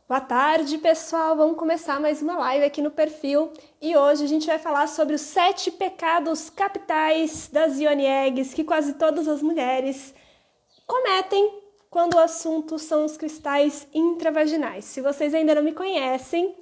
Boa tarde, pessoal! Vamos começar mais uma live aqui no perfil e hoje a gente vai falar sobre os 7 pecados capitais das Yoni Eggs que quase todas as mulheres cometem quando o assunto são os cristais intravaginais. Se vocês ainda não me conhecem,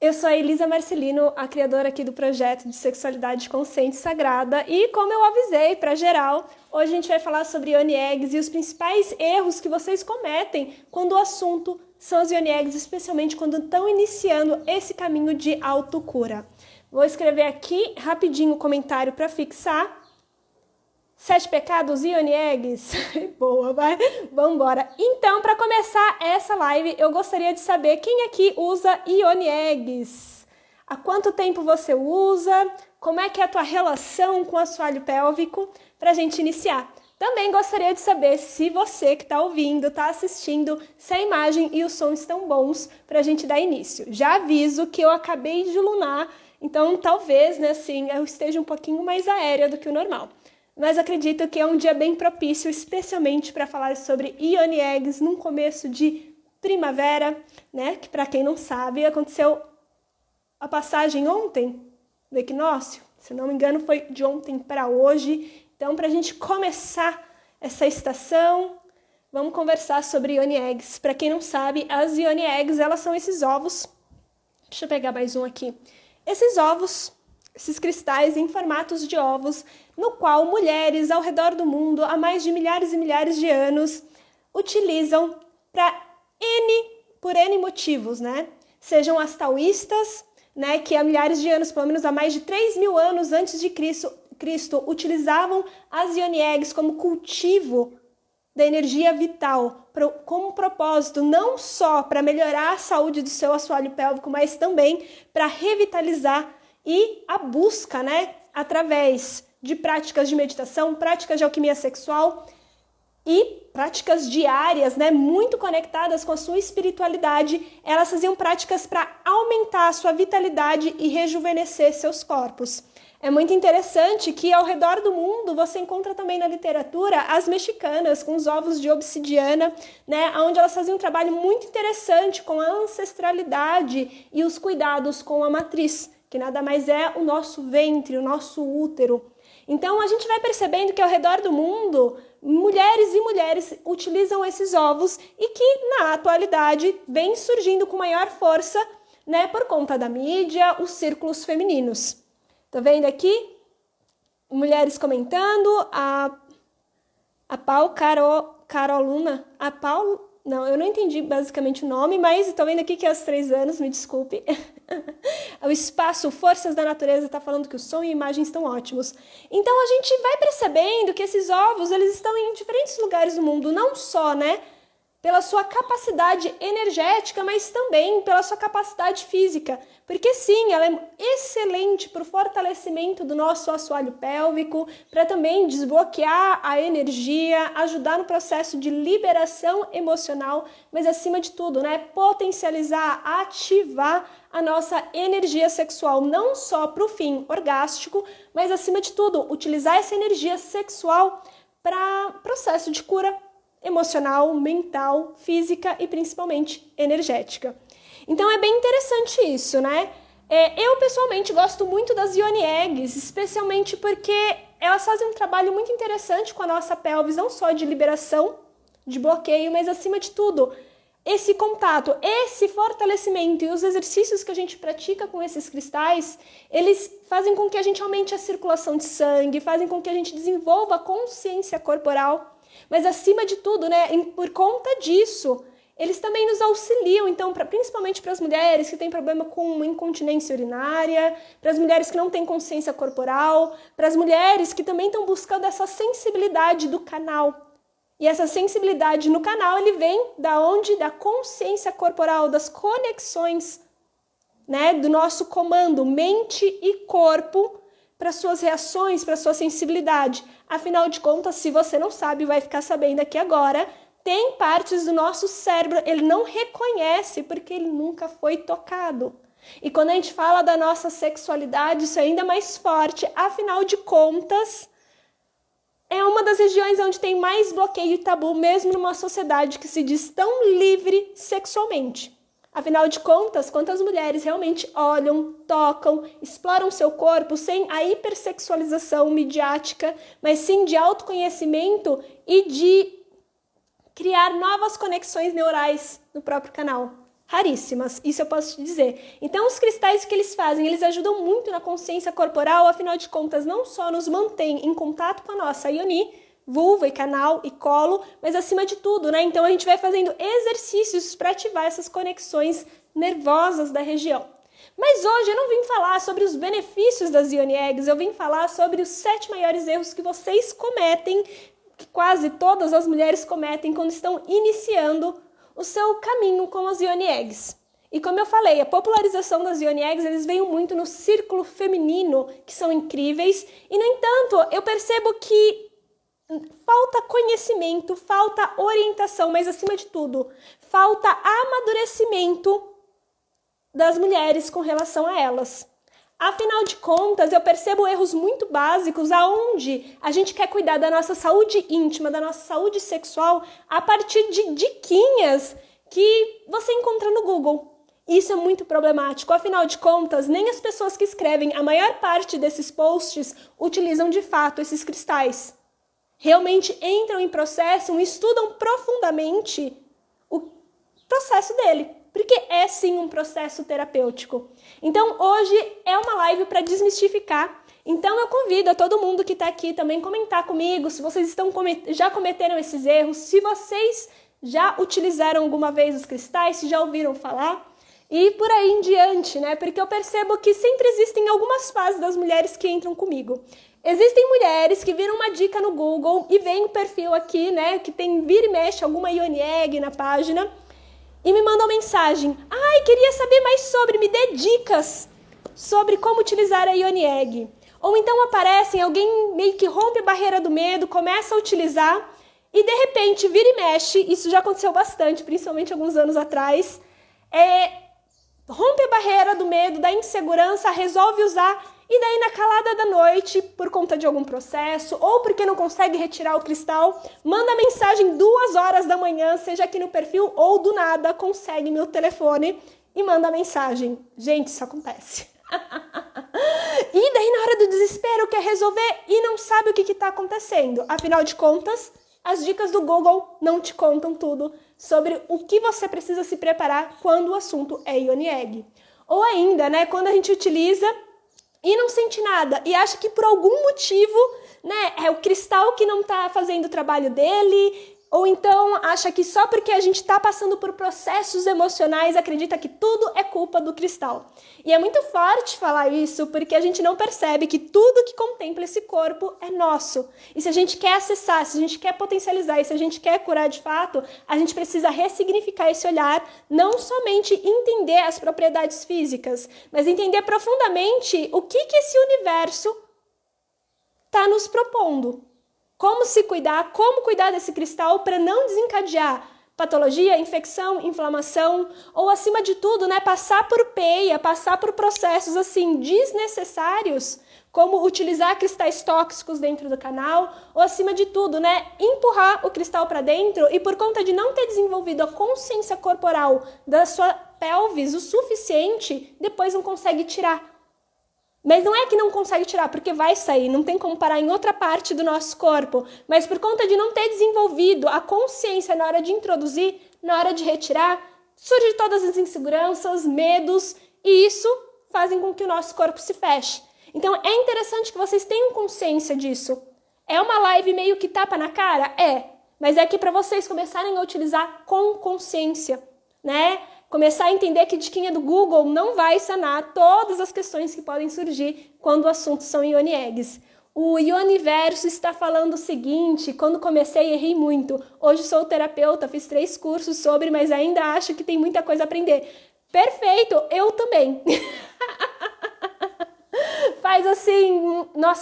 eu sou a Elisa Marcelino, a criadora aqui do projeto de Sexualidade Consciente e Sagrada e, como eu avisei para geral, hoje a gente vai falar sobre Yoni Eggs e os principais erros que vocês cometem quando o assunto são as Yoni Eggs, especialmente quando estão iniciando esse caminho de autocura. Vou escrever aqui rapidinho o comentário para fixar. 7 pecados Yoni Eggs? Boa, vai? Vamos embora. Então, para começar essa live, eu gostaria de saber quem aqui usa Yoni Eggs. Há quanto tempo você usa? Como é que é a tua relação com o assoalho pélvico? Para a gente iniciar. Também gostaria de saber se você que está ouvindo, está assistindo, se a imagem e o som estão bons para a gente dar início. Já aviso que eu acabei de lunar, então talvez, eu esteja um pouquinho mais aérea do que o normal. Mas acredito que é um dia bem propício, especialmente para falar sobre Yoni Eggs num começo de primavera, né? Que para quem não sabe, aconteceu a passagem ontem do equinócio. Se não me engano, foi de ontem para hoje. Então, para a gente começar essa estação, vamos conversar sobre Yoni Eggs. Para quem não sabe, as Yoni Eggs, elas são esses ovos. Deixa eu pegar mais um aqui. Esses ovos, esses cristais em formatos de ovos, no qual mulheres ao redor do mundo, há mais de milhares e milhares de anos, utilizam por N motivos, né? Sejam as taoístas, né, que há milhares de anos, pelo menos há mais de 3.000 anos antes de Cristo, utilizavam as Yoni Eggs como cultivo da energia vital, como propósito não só para melhorar a saúde do seu assoalho pélvico, mas também para revitalizar e a busca, né, através de práticas de meditação, práticas de alquimia sexual e práticas diárias, né, muito conectadas com a sua espiritualidade, elas faziam práticas para aumentar a sua vitalidade e rejuvenescer seus corpos. É muito interessante que ao redor do mundo você encontra também na literatura as mexicanas com os ovos de obsidiana, né, onde elas faziam um trabalho muito interessante com a ancestralidade e os cuidados com a matriz, que nada mais é o nosso ventre, o nosso útero. Então a gente vai percebendo que ao redor do mundo, mulheres e mulheres utilizam esses ovos e que na atualidade vem surgindo com maior força, né, por conta da mídia, os círculos femininos. Tá vendo aqui? Mulheres comentando, a Caroluna, não, eu não entendi basicamente o nome, mas tô vendo aqui que é aos 3 anos, me desculpe. O espaço, Forças da Natureza, tá falando que o som e a imagem estão ótimos. Então a gente vai percebendo que esses ovos, eles estão em diferentes lugares do mundo, não só, né, pela sua capacidade energética, mas também pela sua capacidade física. Porque sim, ela é excelente para o fortalecimento do nosso assoalho pélvico, para também desbloquear a energia, ajudar no processo de liberação emocional, mas acima de tudo, né, potencializar, ativar a nossa energia sexual, não só para o fim orgástico, mas acima de tudo, utilizar essa energia sexual para processo de cura emocional, mental, física e principalmente energética. Então é bem interessante isso, né? Eu pessoalmente gosto muito das Yoni Eggs, especialmente porque elas fazem um trabalho muito interessante com a nossa pelvis, não só de liberação, de bloqueio, mas acima de tudo, esse contato, esse fortalecimento e os exercícios que a gente pratica com esses cristais, eles fazem com que a gente aumente a circulação de sangue, fazem com que a gente desenvolva a consciência corporal. Mas acima de tudo, né, por conta disso, eles também nos auxiliam, então, principalmente para as mulheres que têm problema com incontinência urinária, para as mulheres que não têm consciência corporal, para as mulheres que também estão buscando essa sensibilidade do canal. E essa sensibilidade no canal, ele vem da onde? Da consciência corporal, das conexões, né, do nosso comando mente e corpo, para suas reações, para sua sensibilidade. Afinal de contas, se você não sabe, vai ficar sabendo aqui agora, tem partes do nosso cérebro, ele não reconhece porque ele nunca foi tocado. E quando a gente fala da nossa sexualidade, isso é ainda mais forte. Afinal de contas, é uma das regiões onde tem mais bloqueio e tabu, mesmo numa sociedade que se diz tão livre sexualmente. Afinal de contas, quantas mulheres realmente olham, tocam, exploram seu corpo sem a hipersexualização midiática, mas sim de autoconhecimento e de criar novas conexões neurais no próprio canal. Raríssimas, isso eu posso te dizer. Então, os cristais que eles fazem, eles ajudam muito na consciência corporal, afinal de contas, não só nos mantém em contato com a nossa Ioni, vulva e canal e colo, mas acima de tudo, né? Então a gente vai fazendo exercícios para ativar essas conexões nervosas da região. Mas hoje eu não vim falar sobre os benefícios das Ioni Eggs, eu vim falar sobre os 7 maiores erros que vocês cometem, que quase todas as mulheres cometem quando estão iniciando o seu caminho com as Ioni Eggs. E como eu falei, a popularização das Ioni Eggs, eles veio muito no círculo feminino, que são incríveis, e no entanto, eu percebo que falta conhecimento, falta orientação, mas acima de tudo, falta amadurecimento das mulheres com relação a elas. Afinal de contas, eu percebo erros muito básicos aonde a gente quer cuidar da nossa saúde íntima, da nossa saúde sexual, a partir de diquinhas que você encontra no Google. Isso é muito problemático. Afinal de contas, nem as pessoas que escrevem a maior parte desses posts utilizam de fato esses cristais. Realmente entram em processo, estudam profundamente o processo dele, porque é sim um processo terapêutico. Então hoje é uma live para desmistificar, então eu convido a todo mundo que está aqui também comentar comigo se vocês já cometeram esses erros, se vocês já utilizaram alguma vez os cristais, se já ouviram falar, e por aí em diante, né? Porque eu percebo que sempre existem algumas fases das mulheres que entram comigo. Existem mulheres que viram uma dica no Google e veem o perfil aqui, né, que tem vira e mexe alguma Ioni Egg na página e me mandam mensagem. Ai, queria saber mais sobre, me dê dicas sobre como utilizar a Ioni Egg. Ou então aparecem, alguém meio que rompe a barreira do medo, começa a utilizar e de repente vira e mexe, isso já aconteceu bastante, principalmente alguns anos atrás, rompe a barreira do medo, da insegurança, resolve usar. E daí, na calada da noite, por conta de algum processo, ou porque não consegue retirar o cristal, manda mensagem 2 horas da manhã, seja aqui no perfil, ou do nada, consegue meu telefone e manda mensagem. Gente, isso acontece. E daí, na hora do desespero, quer resolver e não sabe o que está acontecendo. Afinal de contas, as dicas do Google não te contam tudo sobre o que você precisa se preparar quando o assunto é Ioni Egg. Ou ainda, né, quando a gente utiliza e não sente nada, e acha que por algum motivo, né, é o cristal que não está fazendo o trabalho dele, ou então acha que só porque a gente está passando por processos emocionais, acredita que tudo é culpa do cristal. E é muito forte falar isso, porque a gente não percebe que tudo que contempla esse corpo é nosso. E se a gente quer acessar, se a gente quer potencializar, e se a gente quer curar de fato, a gente precisa ressignificar esse olhar, não somente entender as propriedades físicas, mas entender profundamente o que esse universo está nos propondo. Como se cuidar, como cuidar desse cristal para não desencadear patologia, infecção, inflamação, ou acima de tudo, né, passar por peia, passar por processos assim desnecessários, como utilizar cristais tóxicos dentro do canal, ou acima de tudo, né, empurrar o cristal para dentro e por conta de não ter desenvolvido a consciência corporal da sua pelvis o suficiente, depois não consegue tirar. Mas não é que não consegue tirar, porque vai sair, não tem como parar em outra parte do nosso corpo. Mas por conta de não ter desenvolvido a consciência na hora de introduzir, na hora de retirar, surgem todas as inseguranças, medos, e isso fazem com que o nosso corpo se feche. Então é interessante que vocês tenham consciência disso. É uma live meio que tapa na cara? É, mas é aqui para vocês começarem a utilizar com consciência, né? Começar a entender que diquinha do Google não vai sanar todas as questões que podem surgir quando o assunto são Ioni Eggs. O Ioniverso está falando o seguinte: quando comecei errei muito, hoje sou terapeuta, fiz 3 cursos sobre, mas ainda acho que tem muita coisa a aprender. Perfeito, eu também.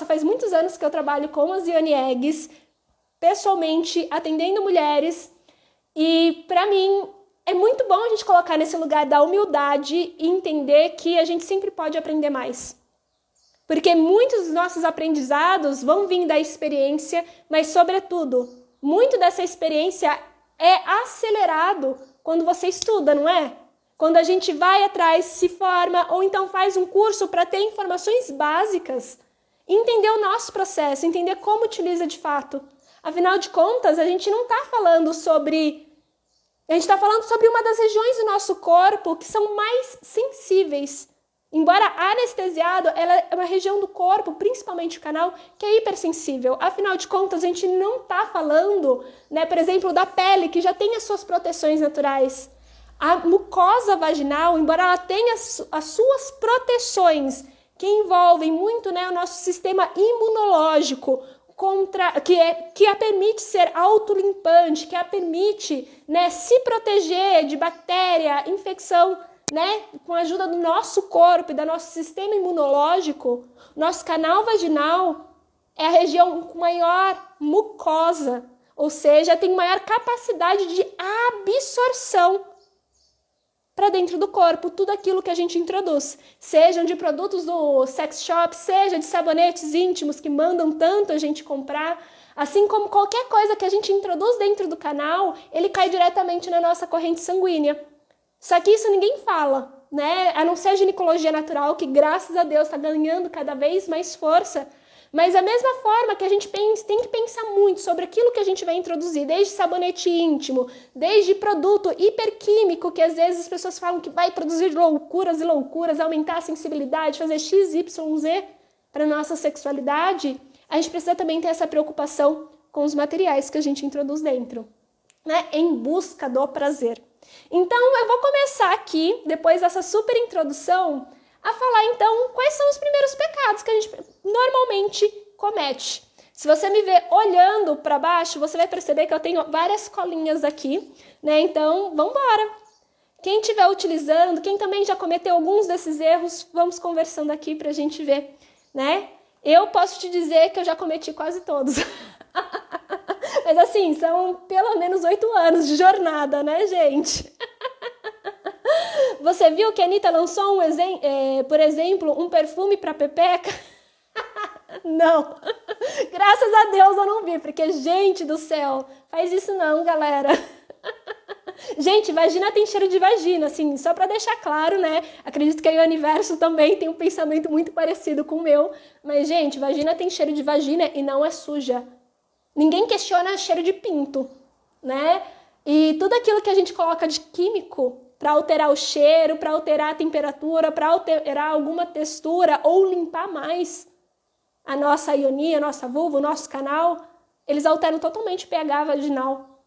Faz muitos anos que eu trabalho com as Ioni Eggs, pessoalmente, atendendo mulheres, e para mim é muito bom a gente colocar nesse lugar da humildade e entender que a gente sempre pode aprender mais. Porque muitos dos nossos aprendizados vão vir da experiência, mas, sobretudo, muito dessa experiência é acelerado quando você estuda, não é? quando a gente vai atrás, se forma ou então faz um curso para ter informações básicas, entender o nosso processo, entender como utiliza de fato. Afinal de contas, a gente não está falando sobre... A gente está falando sobre uma das regiões do nosso corpo que são mais sensíveis. Embora anestesiado, ela é uma região do corpo, principalmente o canal, que é hipersensível. Afinal de contas, a gente não está falando, né, por exemplo, da pele, que já tem as suas proteções naturais. A mucosa vaginal, embora ela tenha as suas proteções, que envolvem muito, né, o nosso sistema imunológico, que a permite ser autolimpante, que a permite, né, se proteger de bactéria, infecção, né, com a ajuda do nosso corpo e do nosso sistema imunológico. Nosso canal vaginal é a região com maior mucosa, ou seja, tem maior capacidade de absorção para dentro do corpo, tudo aquilo que a gente introduz, sejam de produtos do sex shop, seja de sabonetes íntimos que mandam tanto a gente comprar, assim como qualquer coisa que a gente introduz dentro do canal, ele cai diretamente na nossa corrente sanguínea. Só que isso ninguém fala, né? A não ser a ginecologia natural, que graças a Deus está ganhando cada vez mais força. Mas da mesma forma que a gente tem que pensar muito sobre aquilo que a gente vai introduzir, desde sabonete íntimo, desde produto hiperquímico, que às vezes as pessoas falam que vai produzir loucuras e loucuras, aumentar a sensibilidade, fazer X, Y, Z para a nossa sexualidade, a gente precisa também ter essa preocupação com os materiais que a gente introduz dentro, né? Em busca do prazer. Então, eu vou começar aqui, depois dessa super introdução, a falar, então, quais são os primeiros pecados que a gente normalmente comete. Se você me ver olhando para baixo, você vai perceber que eu tenho várias colinhas aqui, né? Então, vamos embora. Quem estiver utilizando, quem também já cometeu alguns desses erros, vamos conversando aqui para a gente ver, né? Eu posso te dizer que eu já cometi quase todos. Mas assim, são pelo menos 8 anos de jornada, né, gente? Você viu que a Anitta lançou, por exemplo, um perfume para pepeca? Não. Graças a Deus eu não vi, porque, gente do céu, faz isso não, galera. Gente, vagina tem cheiro de vagina, assim, só para deixar claro, né? Acredito que aí o universo também tem um pensamento muito parecido com o meu. Mas, gente, vagina tem cheiro de vagina e não é suja. Ninguém questiona cheiro de pinto, né? E tudo aquilo que a gente coloca de químico para alterar o cheiro, para alterar a temperatura, para alterar alguma textura ou limpar mais a nossa ionia, a nossa vulva, o nosso canal, eles alteram totalmente o pH vaginal.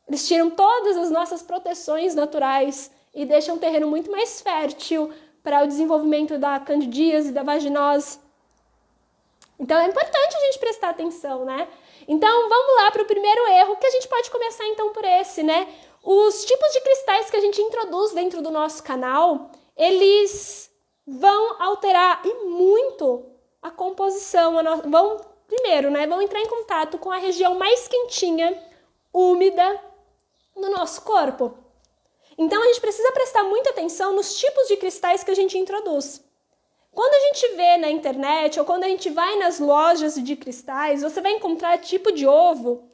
Eles tiram todas as nossas proteções naturais e deixam o terreno muito mais fértil para o desenvolvimento da candidíase, da vaginose. Então é importante a gente prestar atenção, né? Então vamos lá para o primeiro erro, que a gente pode começar então por esse, né? Os tipos de cristais que a gente introduz dentro do nosso canal, eles vão alterar e muito a composição. Primeiro, né? Vão entrar em contato com a região mais quentinha, úmida do nosso corpo. Então a gente precisa prestar muita atenção nos tipos de cristais que a gente introduz. Quando a gente vê na internet ou quando a gente vai nas lojas de cristais, você vai encontrar tipo de ovo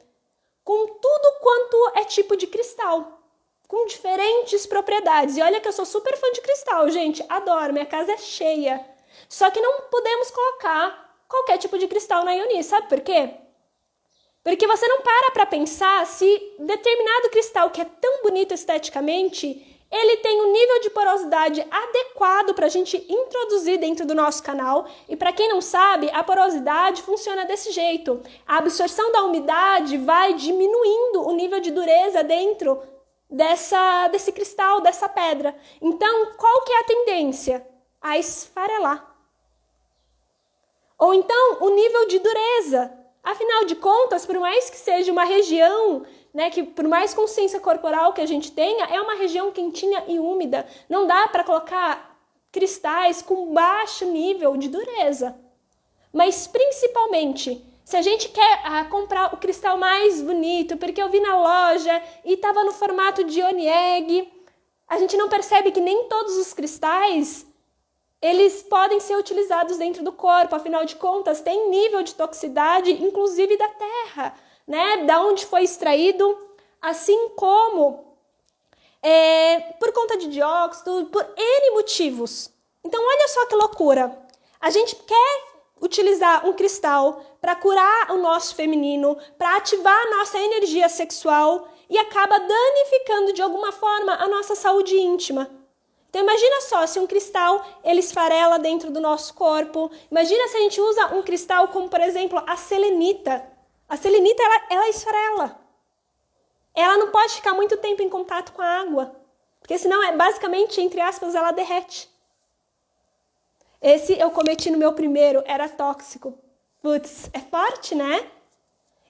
com tudo quanto é tipo de cristal, com diferentes propriedades. E olha que eu sou super fã de cristal, gente, adoro, minha casa é cheia. Só que não podemos colocar qualquer tipo de cristal na Ioni, sabe por quê? Porque você não para pensar se determinado cristal que é tão bonito esteticamente, ele tem um nível de porosidade adequado para a gente introduzir dentro do nosso canal. E para quem não sabe, a porosidade funciona desse jeito. A absorção da umidade vai diminuindo o nível de dureza dentro desse cristal, dessa pedra. Então, qual que é a tendência? A esfarelar. Ou então, o nível de dureza. Afinal de contas, por mais que seja uma região, né, que por mais consciência corporal que a gente tenha, é uma região quentinha e úmida. Não dá para colocar cristais com baixo nível de dureza. Mas principalmente, se a gente quer comprar o cristal mais bonito, porque eu vi na loja e estava no formato de Ioni Egg, a gente não percebe que nem todos os cristais eles podem ser utilizados dentro do corpo. Afinal de contas, tem nível de toxicidade, inclusive da terra, né? Da onde foi extraído, assim como por conta de dióxido, por N motivos. Então, olha só que loucura. A gente quer utilizar um cristal para curar o nosso feminino, para ativar a nossa energia sexual e acaba danificando de alguma forma a nossa saúde íntima. Então imagina só, se um cristal ele esfarela dentro do nosso corpo. Imagina se a gente usa um cristal como, por exemplo, a selenita. A selenita, ela esfarela. Ela não pode ficar muito tempo em contato com a água, porque senão, basicamente, entre aspas, ela derrete. Esse eu cometi no meu primeiro, era tóxico. Putz, é forte, né?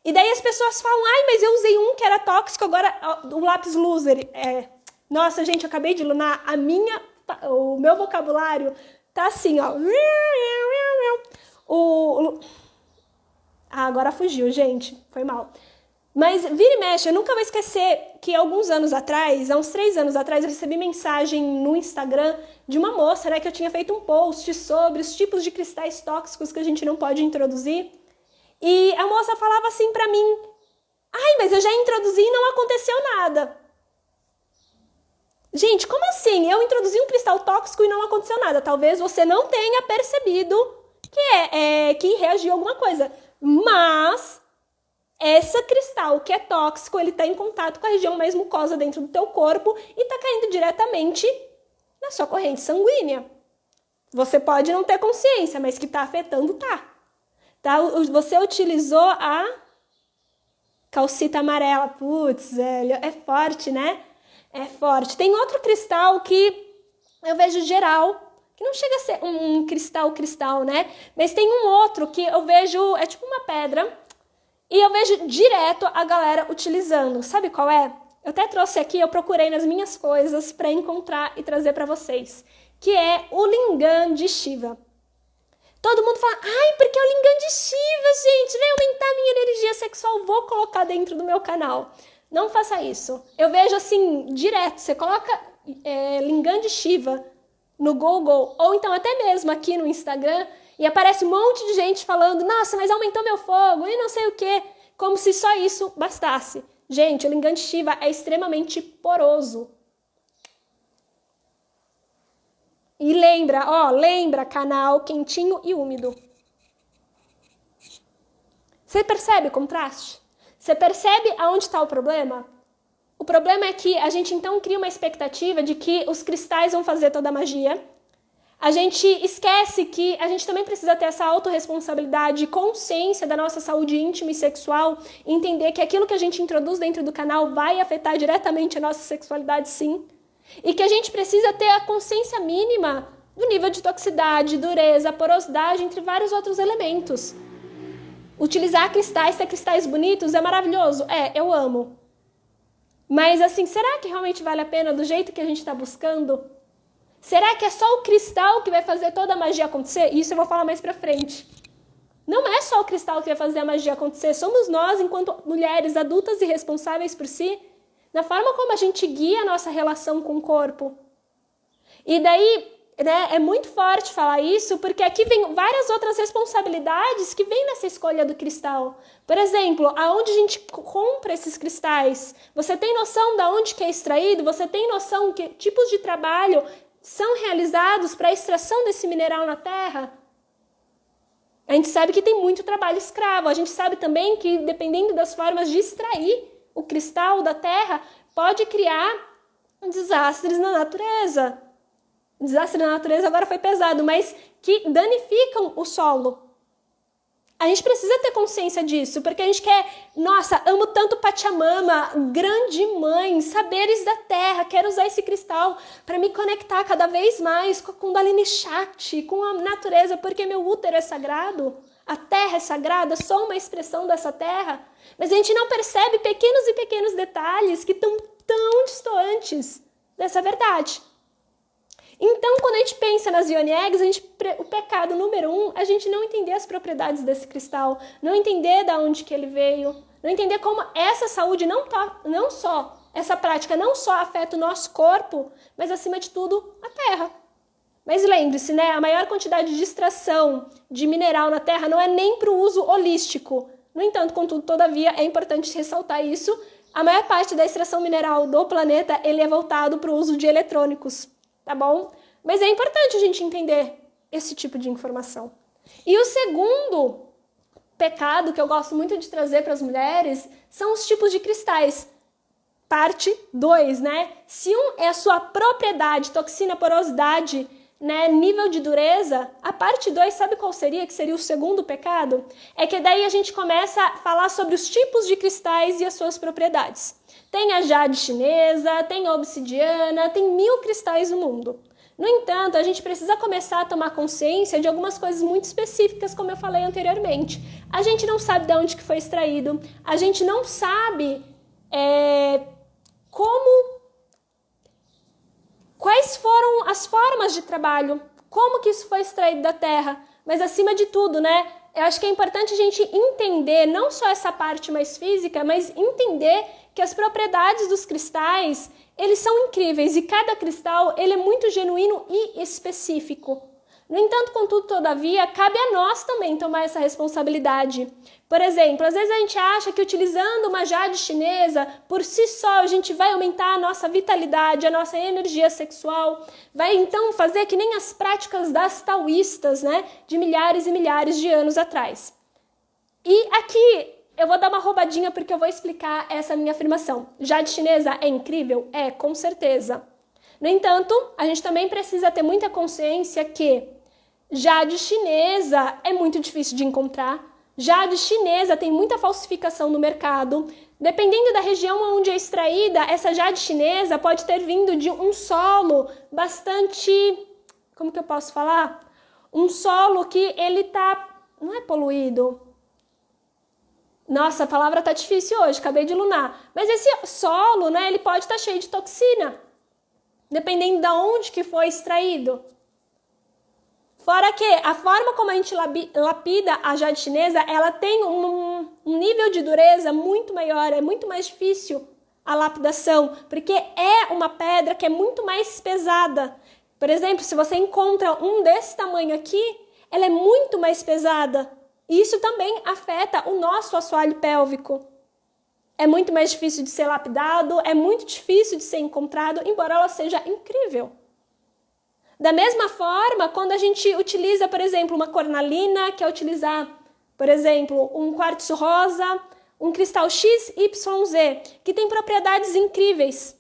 E daí as pessoas falam, ai, mas eu usei um que era tóxico, agora o lápis loser. Nossa, gente, eu acabei de lunar, o meu vocabulário tá assim, ó. Agora fugiu, gente, foi mal. Mas vira e mexe, eu nunca vou esquecer que alguns anos atrás, há uns 3 anos atrás, eu recebi mensagem no Instagram de uma moça, né, que eu tinha feito um post sobre os tipos de cristais tóxicos que a gente não pode introduzir. E a moça falava assim pra mim, ai, mas eu já introduzi e não aconteceu nada. Gente, como assim? Eu introduzi um cristal tóxico e não aconteceu nada. Talvez você não tenha percebido que reagiu a alguma coisa. Mas esse cristal que é tóxico, ele está em contato com a região mais mucosa dentro do teu corpo e está caindo diretamente na sua corrente sanguínea. Você pode não ter consciência, mas que está afetando, tá. Você utilizou a calcita amarela. Putz, velho, é forte, né? É forte. Tem outro cristal que eu vejo geral, que não chega a ser um cristal, né? Mas tem um outro que eu vejo, é tipo uma pedra, e eu vejo direto a galera utilizando. Sabe qual é? Eu até trouxe aqui, eu procurei nas minhas coisas para encontrar e trazer para vocês. Que é o lingam de Shiva. Todo mundo fala, ai, porque é o lingam de Shiva, gente, vai aumentar a minha energia sexual, vou colocar dentro do meu canal. Não faça isso. Eu vejo assim, direto, você coloca lingam de Shiva no Google, ou então até mesmo aqui no Instagram, e aparece um monte de gente falando, nossa, mas aumentou meu fogo, e não sei o quê, como se só isso bastasse. Gente, o lingam de Shiva é extremamente poroso. E lembra, canal quentinho e úmido. Você percebe o contraste? Você percebe aonde está o problema? O problema é que a gente então cria uma expectativa de que os cristais vão fazer toda a magia. A gente esquece que a gente também precisa ter essa autorresponsabilidade e consciência da nossa saúde íntima e sexual, e entender que aquilo que a gente introduz dentro do canal vai afetar diretamente a nossa sexualidade, sim. E que a gente precisa ter a consciência mínima do nível de toxicidade, dureza, porosidade, entre vários outros elementos. Utilizar cristais, ter cristais bonitos é maravilhoso. Eu amo. Mas assim, será que realmente vale a pena do jeito que a gente está buscando? Será que é só o cristal que vai fazer toda a magia acontecer? Isso eu vou falar mais pra frente. Não é só o cristal que vai fazer a magia acontecer. Somos nós, enquanto mulheres adultas e responsáveis por si, na forma como a gente guia a nossa relação com o corpo. E daí, né, é muito forte falar isso, porque aqui vem várias outras responsabilidades que vêm nessa escolha do cristal. Por exemplo, aonde a gente compra esses cristais? Você tem noção de onde que é extraído? Você tem noção que tipos de trabalho são realizados para a extração desse mineral na Terra? A gente sabe que tem muito trabalho escravo. A gente sabe também que, dependendo das formas de extrair o cristal da Terra, pode criar desastres na natureza. Desastre na natureza agora foi pesado, mas que danificam o solo. A gente precisa ter consciência disso, porque a gente quer, nossa, amo tanto Pachamama, grande mãe, saberes da terra, quero usar esse cristal para me conectar cada vez mais com a Kundalini Shakti, com a natureza, porque meu útero é sagrado, a terra é sagrada, sou uma expressão dessa terra, mas a gente não percebe pequenos e pequenos detalhes que estão tão distantes dessa verdade. Então, quando a gente pensa nas Yoni Eggs, o pecado número 1, a gente não entender as propriedades desse cristal, não entender de onde que ele veio, não entender como essa saúde não só, essa prática não só afeta o nosso corpo, mas acima de tudo a terra. Mas lembre-se, né, a maior quantidade de extração de mineral na terra não é nem para o uso holístico. No entanto, contudo, todavia, é importante ressaltar isso, A maior parte da extração mineral do planeta, ele é voltado para o uso de eletrônicos, tá bom? Mas é importante a gente entender esse tipo de informação. E o segundo pecado que eu gosto muito de trazer para as mulheres são os tipos de cristais. Parte 2, né? Se um é a sua propriedade, toxina, porosidade, né, nível de dureza, a parte 2, sabe qual seria? Que seria o segundo pecado? É que daí a gente começa a falar sobre os tipos de cristais e as suas propriedades. Tem a jade chinesa, tem a obsidiana, tem 1000 cristais no mundo. No entanto, a gente precisa começar a tomar consciência de algumas coisas muito específicas, como eu falei anteriormente. A gente não sabe de onde que foi extraído, a gente não sabe quais foram as formas de trabalho, como que isso foi extraído da terra. Mas acima de tudo, né, eu acho que é importante a gente entender não só essa parte mais física, mas entender que as propriedades dos cristais, eles são incríveis e cada cristal ele é muito genuíno e específico. No entanto, contudo, todavia, cabe a nós também tomar essa responsabilidade. Por exemplo, às vezes a gente acha que utilizando uma jade chinesa, por si só, a gente vai aumentar a nossa vitalidade, a nossa energia sexual, vai então fazer que nem as práticas das taoístas, né, de milhares e milhares de anos atrás. E aqui eu vou dar uma roubadinha porque eu vou explicar essa minha afirmação. Jade chinesa é incrível? É, com certeza. No entanto, a gente também precisa ter muita consciência que jade chinesa é muito difícil de encontrar. Jade chinesa tem muita falsificação no mercado. Dependendo da região onde é extraída, essa jade chinesa pode ter vindo de um solo bastante... Como que eu posso falar? Um solo que ele não é poluído. Nossa, a palavra tá difícil hoje, acabei de lunar. Mas esse solo, né, ele pode estar cheio de toxina. Dependendo de onde que foi extraído. Fora que a forma como a gente lapida a jade chinesa, ela tem um nível de dureza muito maior, é muito mais difícil a lapidação, porque é uma pedra que é muito mais pesada. Por exemplo, se você encontra um desse tamanho aqui, ela é muito mais pesada. E isso também afeta o nosso assoalho pélvico. É muito mais difícil de ser lapidado, é muito difícil de ser encontrado, embora ela seja incrível. Da mesma forma, quando a gente utiliza, por exemplo, uma cornalina, que é utilizar, por exemplo, um quartzo rosa, um cristal XYZ, que tem propriedades incríveis.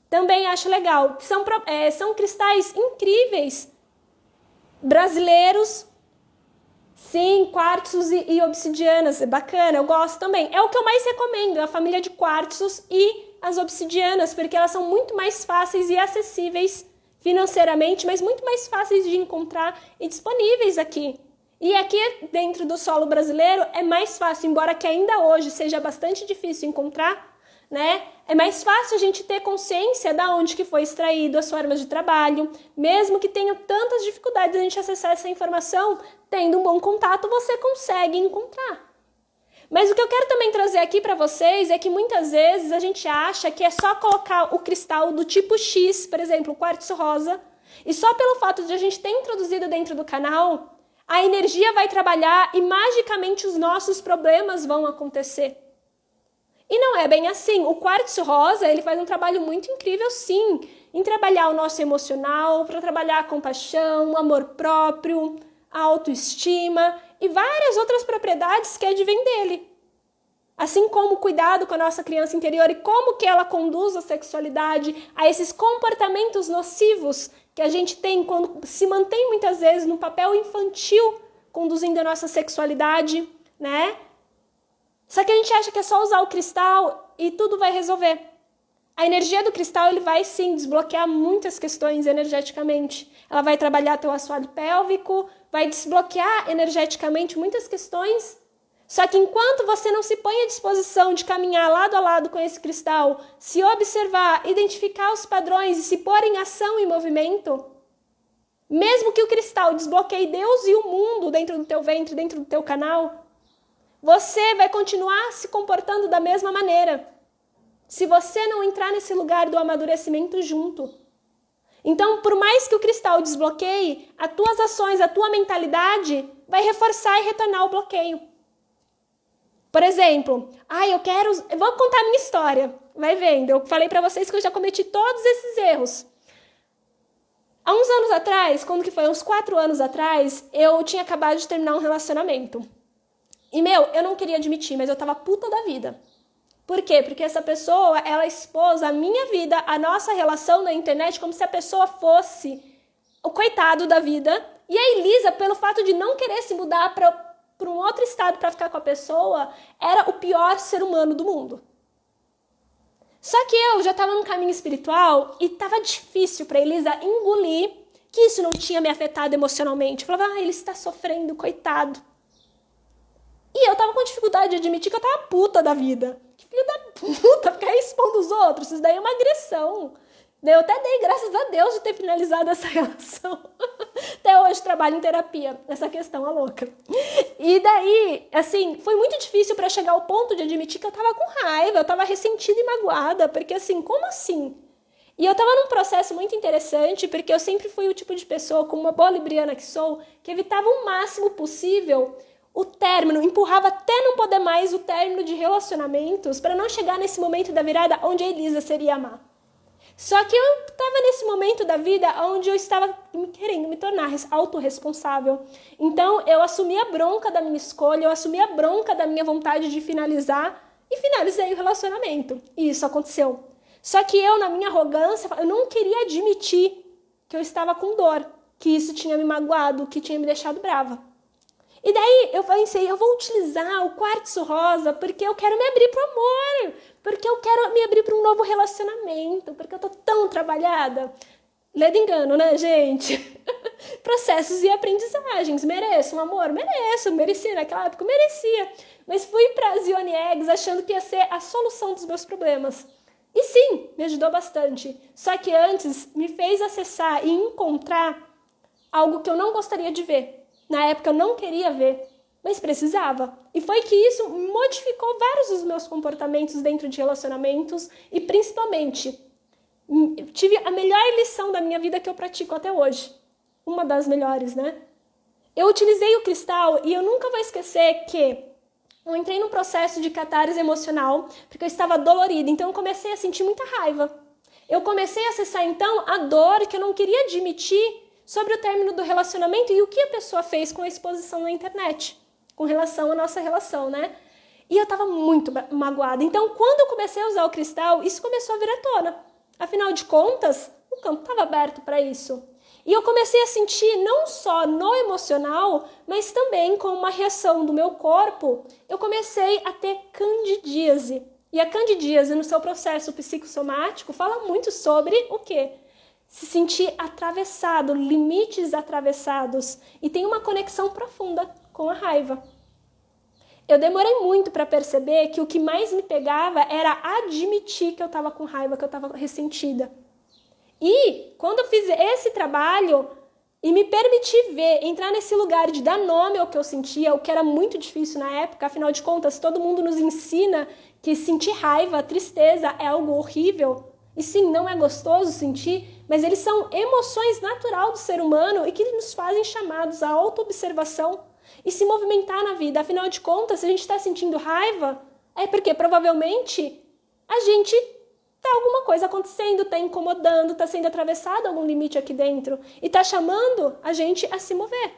Também acho legal. São cristais incríveis, brasileiros. Sim, quartzos e obsidianas, é bacana, eu gosto também. É o que eu mais recomendo, a família de quartzos e as obsidianas, porque elas são muito mais fáceis e acessíveis financeiramente, mas muito mais fáceis de encontrar e disponíveis aqui. E aqui dentro do solo brasileiro é mais fácil, embora que ainda hoje seja bastante difícil encontrar, né? É mais fácil a gente ter consciência de onde que foi extraído, as formas de trabalho, mesmo que tenha tantas dificuldades a gente acessar essa informação, tendo um bom contato, você consegue encontrar. Mas o que eu quero também trazer aqui para vocês é que muitas vezes a gente acha que é só colocar o cristal do tipo X, por exemplo, o quartzo rosa, e só pelo fato de a gente ter introduzido dentro do canal, a energia vai trabalhar e magicamente os nossos problemas vão acontecer. E não é bem assim. O quartzo rosa, ele faz um trabalho muito incrível, sim, em trabalhar o nosso emocional, para trabalhar a compaixão, o amor próprio, a autoestima e várias outras propriedades que advêm dele. Assim como o cuidado com a nossa criança interior e como que ela conduz a sexualidade, a esses comportamentos nocivos que a gente tem quando se mantém muitas vezes no papel infantil, conduzindo a nossa sexualidade, né? Só que a gente acha que é só usar o cristal e tudo vai resolver. A energia do cristal ele vai sim desbloquear muitas questões energeticamente. Ela vai trabalhar teu assoalho pélvico, vai desbloquear energeticamente muitas questões. Só que enquanto você não se põe à disposição de caminhar lado a lado com esse cristal, se observar, identificar os padrões e se pôr em ação e movimento, mesmo que o cristal desbloqueie Deus e o mundo dentro do teu ventre, dentro do teu canal, você vai continuar se comportando da mesma maneira, se você não entrar nesse lugar do amadurecimento junto. Então, por mais que o cristal desbloqueie, as tuas ações, a tua mentalidade vai reforçar e retornar o bloqueio. Por exemplo, eu vou contar a minha história. Vai vendo, eu falei pra vocês que eu já cometi todos esses erros. Há uns anos atrás, quando que foi? Uns 4 anos atrás, eu tinha acabado de terminar um relacionamento. E, eu não queria admitir, mas eu tava puta da vida. Por quê? Porque essa pessoa, ela expôs a minha vida, a nossa relação na internet, como se a pessoa fosse o coitado da vida. E a Elisa, pelo fato de não querer se mudar para um outro estado para ficar com a pessoa, era o pior ser humano do mundo. Só que eu já estava num caminho espiritual e estava difícil para Elisa engolir que isso não tinha me afetado emocionalmente. Eu falava, ele está sofrendo, coitado. E eu tava com dificuldade de admitir que eu tava puta da vida. Que filho da puta, ficar expondo os outros. Isso daí é uma agressão. Eu até dei graças a Deus de ter finalizado essa relação. Até hoje trabalho em terapia, essa questão é louca. E daí, assim, foi muito difícil para chegar ao ponto de admitir que eu tava com raiva, eu tava ressentida e magoada, porque assim, como assim? E eu tava num processo muito interessante, porque eu sempre fui o tipo de pessoa, como uma boa libriana que sou, que evitava o máximo possível o término, empurrava até não poder mais o término de relacionamentos para não chegar nesse momento da virada onde a Elisa seria amar. Só que eu estava nesse momento da vida onde eu estava querendo me tornar autorresponsável. Então eu assumi a bronca da minha escolha, eu assumi a bronca da minha vontade de finalizar e finalizei o relacionamento. E isso aconteceu. Só que eu, na minha arrogância, eu não queria admitir que eu estava com dor, que isso tinha me magoado, que tinha me deixado brava. E daí eu pensei, eu vou utilizar o quartzo rosa porque eu quero me abrir pro amor, porque eu quero me abrir para um novo relacionamento, porque eu tô tão trabalhada. Ledo engano, né, gente? Processos e aprendizagens. Mereço um amor? Mereço. Merecia naquela época? Merecia. Mas fui para as Yoni Eggs achando que ia ser a solução dos meus problemas. E sim, me ajudou bastante. Só que antes me fez acessar e encontrar algo que eu não gostaria de ver. Na época eu não queria ver, mas precisava. E foi que isso modificou vários dos meus comportamentos dentro de relacionamentos e principalmente tive a melhor lição da minha vida que eu pratico até hoje. Uma das melhores, né? Eu utilizei o cristal e eu nunca vou esquecer que eu entrei num processo de catarse emocional porque eu estava dolorida, então eu comecei a sentir muita raiva. Eu comecei a acessar então a dor que eu não queria admitir sobre o término do relacionamento e o que a pessoa fez com a exposição na internet, com relação à nossa relação, né? E eu tava muito magoada. Então, quando eu comecei a usar o cristal, isso começou a vir à tona. Afinal de contas, o campo estava aberto para isso. E eu comecei a sentir, não só no emocional, mas também com uma reação do meu corpo, eu comecei a ter candidíase. E a candidíase, no seu processo psicossomático, fala muito sobre o quê? Se sentir atravessado, limites atravessados. E tem uma conexão profunda com a raiva. Eu demorei muito para perceber que o que mais me pegava era admitir que eu estava com raiva, que eu estava ressentida. E quando eu fiz esse trabalho e me permiti ver, entrar nesse lugar de dar nome ao que eu sentia, o que era muito difícil na época, afinal de contas, todo mundo nos ensina que sentir raiva, tristeza é algo horrível. E sim, não é gostoso sentir, mas eles são emoções naturais do ser humano e que nos fazem chamados à autoobservação e se movimentar na vida. Afinal de contas, se a gente está sentindo raiva, é porque provavelmente a gente tá alguma coisa acontecendo, tá incomodando, tá sendo atravessado algum limite aqui dentro e tá chamando a gente a se mover.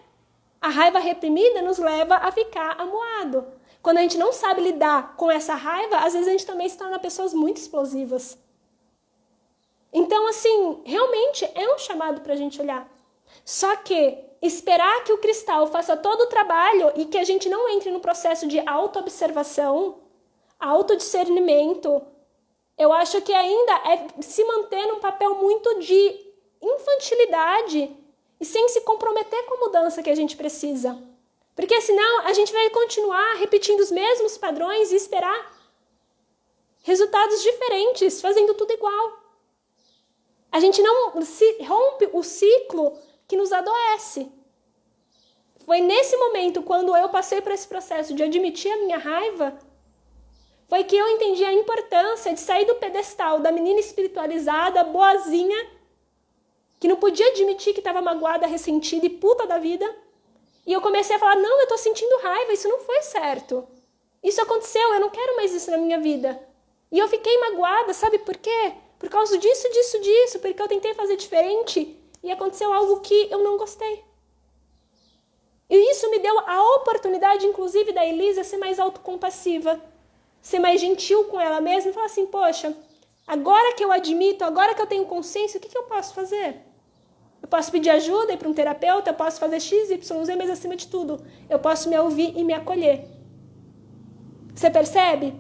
A raiva reprimida nos leva a ficar amuado. Quando a gente não sabe lidar com essa raiva, às vezes a gente também se torna pessoas muito explosivas. Então, assim, realmente é um chamado para a gente olhar. Só que esperar que o cristal faça todo o trabalho e que a gente não entre no processo de autoobservação, autodiscernimento, eu acho que ainda é se manter num papel muito de infantilidade e sem se comprometer com a mudança que a gente precisa. Porque senão a gente vai continuar repetindo os mesmos padrões e esperar resultados diferentes, fazendo tudo igual. A gente não se rompe o ciclo que nos adoece. Foi nesse momento, quando eu passei por esse processo de admitir a minha raiva, foi que eu entendi a importância de sair do pedestal da menina espiritualizada, boazinha, que não podia admitir que estava magoada, ressentida e puta da vida. E eu comecei a falar, não, eu tô sentindo raiva, isso não foi certo. Isso aconteceu, eu não quero mais isso na minha vida. E eu fiquei magoada, sabe por quê? Por causa disso, porque eu tentei fazer diferente e aconteceu algo que eu não gostei. E isso me deu a oportunidade, inclusive, da Elisa ser mais autocompassiva, ser mais gentil com ela mesma e falar assim, poxa, agora que eu admito, agora que eu tenho consciência, o que eu posso fazer? Eu posso pedir ajuda, ir para um terapeuta, eu posso fazer X, Y, Z, mas acima de tudo, eu posso me ouvir e me acolher. Você percebe?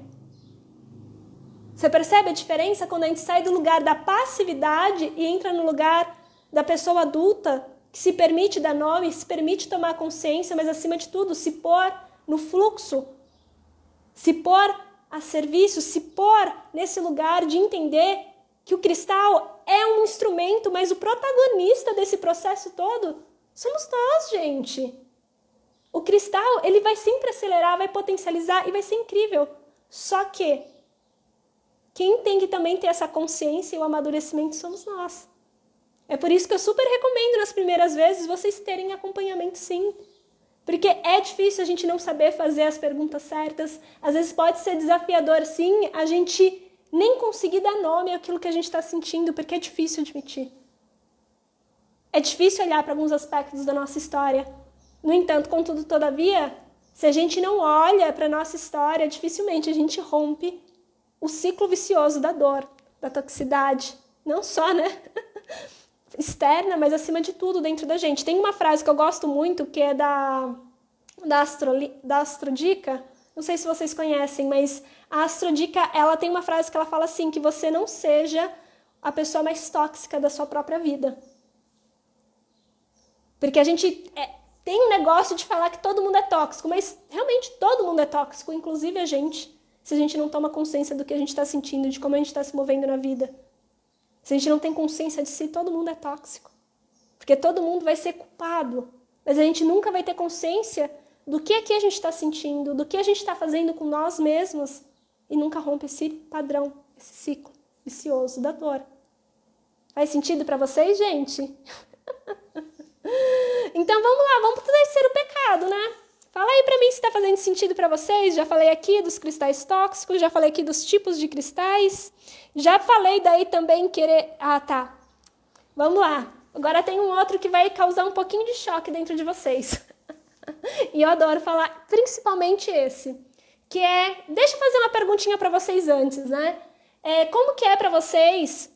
Você percebe a diferença quando a gente sai do lugar da passividade e entra no lugar da pessoa adulta que se permite dar nome, se permite tomar consciência, mas acima de tudo, se pôr no fluxo, se pôr a serviço, se pôr nesse lugar de entender que o cristal é um instrumento, mas o protagonista desse processo todo somos nós, gente. O cristal, ele vai sempre acelerar, vai potencializar e vai ser incrível. Só que quem tem que também ter essa consciência e o amadurecimento somos nós. É por isso que eu super recomendo nas primeiras vezes vocês terem acompanhamento sim. Porque é difícil a gente não saber fazer as perguntas certas. Às vezes pode ser desafiador sim a gente nem conseguir dar nome àquilo que a gente está sentindo, porque é difícil admitir. É difícil olhar para alguns aspectos da nossa história. No entanto, contudo, todavia, se a gente não olha para a nossa história, dificilmente a gente rompe o ciclo vicioso da dor, da toxicidade. Não só, né? Externa, mas acima de tudo dentro da gente. Tem uma frase que eu gosto muito, que é da Astrodica. Não sei se vocês conhecem, mas a Astrodica, ela tem uma frase que ela fala assim, que você não seja a pessoa mais tóxica da sua própria vida. Porque a gente tem um negócio de falar que todo mundo é tóxico, mas realmente todo mundo é tóxico, inclusive a gente, se a gente não toma consciência do que a gente está sentindo, de como a gente está se movendo na vida. Se a gente não tem consciência de si, todo mundo é tóxico. Porque todo mundo vai ser culpado. Mas a gente nunca vai ter consciência do que aqui a gente está sentindo, do que a gente está fazendo com nós mesmos. E nunca rompe esse padrão, esse ciclo vicioso da dor. Faz sentido para vocês, gente? Então vamos lá, vamos para o terceiro pecado, né? Fala aí para mim se está fazendo sentido para vocês. Já falei aqui dos cristais tóxicos, já falei aqui dos tipos de cristais. Já falei daí também querer... Ah, tá. Vamos lá. Agora tem um outro que vai causar um pouquinho de choque dentro de vocês. E eu adoro falar principalmente esse. Que é... Deixa eu fazer uma perguntinha para vocês antes, né? Como que é para vocês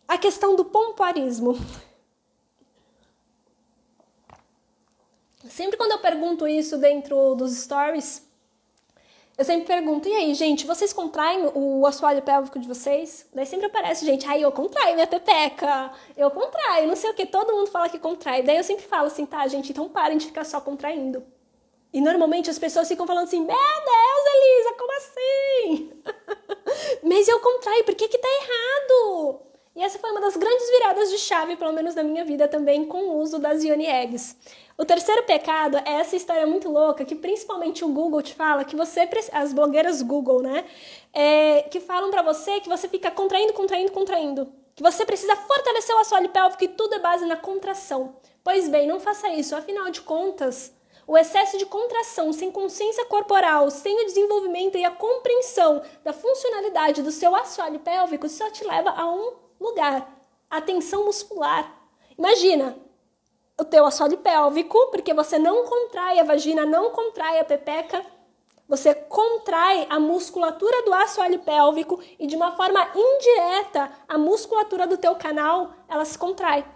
a questão do pompoarismo? Sempre quando eu pergunto isso dentro dos stories, eu sempre pergunto, e aí, gente, vocês contraem o assoalho pélvico de vocês? Daí sempre aparece, gente, eu contraio minha pepeca, eu contraio, não sei o que, todo mundo fala que contrai. Daí eu sempre falo assim, tá, gente, então parem de ficar só contraindo. E normalmente as pessoas ficam falando assim, meu Deus, Elisa, como assim? Mas eu contraio, por que tá errado? E essa foi uma das grandes viradas de chave, pelo menos na minha vida também, com o uso das Yoni Eggs. O terceiro pecado é essa história muito louca, que principalmente o Google te fala, que você, as blogueiras Google, né, que falam pra você que você fica contraindo, que você precisa fortalecer o assoalho pélvico e tudo é base na contração. Pois bem, não faça isso, afinal de contas, o excesso de contração sem consciência corporal, sem o desenvolvimento e a compreensão da funcionalidade do seu assoalho pélvico só te leva a um lugar, a tensão muscular. Imagina o teu assoalho pélvico, porque você não contrai a vagina, não contrai a pepeca, você contrai a musculatura do assoalho pélvico e de uma forma indireta a musculatura do teu canal, ela se contrai.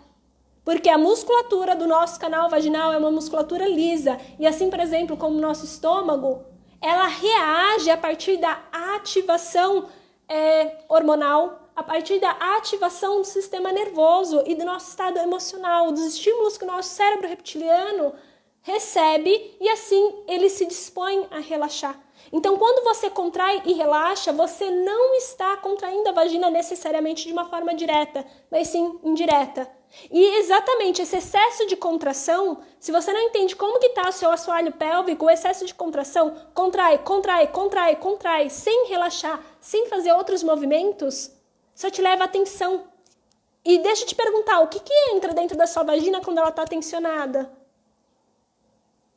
Porque a musculatura do nosso canal vaginal é uma musculatura lisa e assim, por exemplo, como o nosso estômago, ela reage a partir da ativação hormonal, a partir da ativação do sistema nervoso e do nosso estado emocional, dos estímulos que o nosso cérebro reptiliano recebe e assim ele se dispõe a relaxar. Então, quando você contrai e relaxa, você não está contraindo a vagina necessariamente de uma forma direta, mas sim indireta. E exatamente esse excesso de contração, se você não entende como que está o seu assoalho pélvico, o excesso de contração, contrai, sem relaxar, sem fazer outros movimentos, só te leva à tensão. E deixa eu te perguntar, o que entra dentro da sua vagina quando ela está tensionada?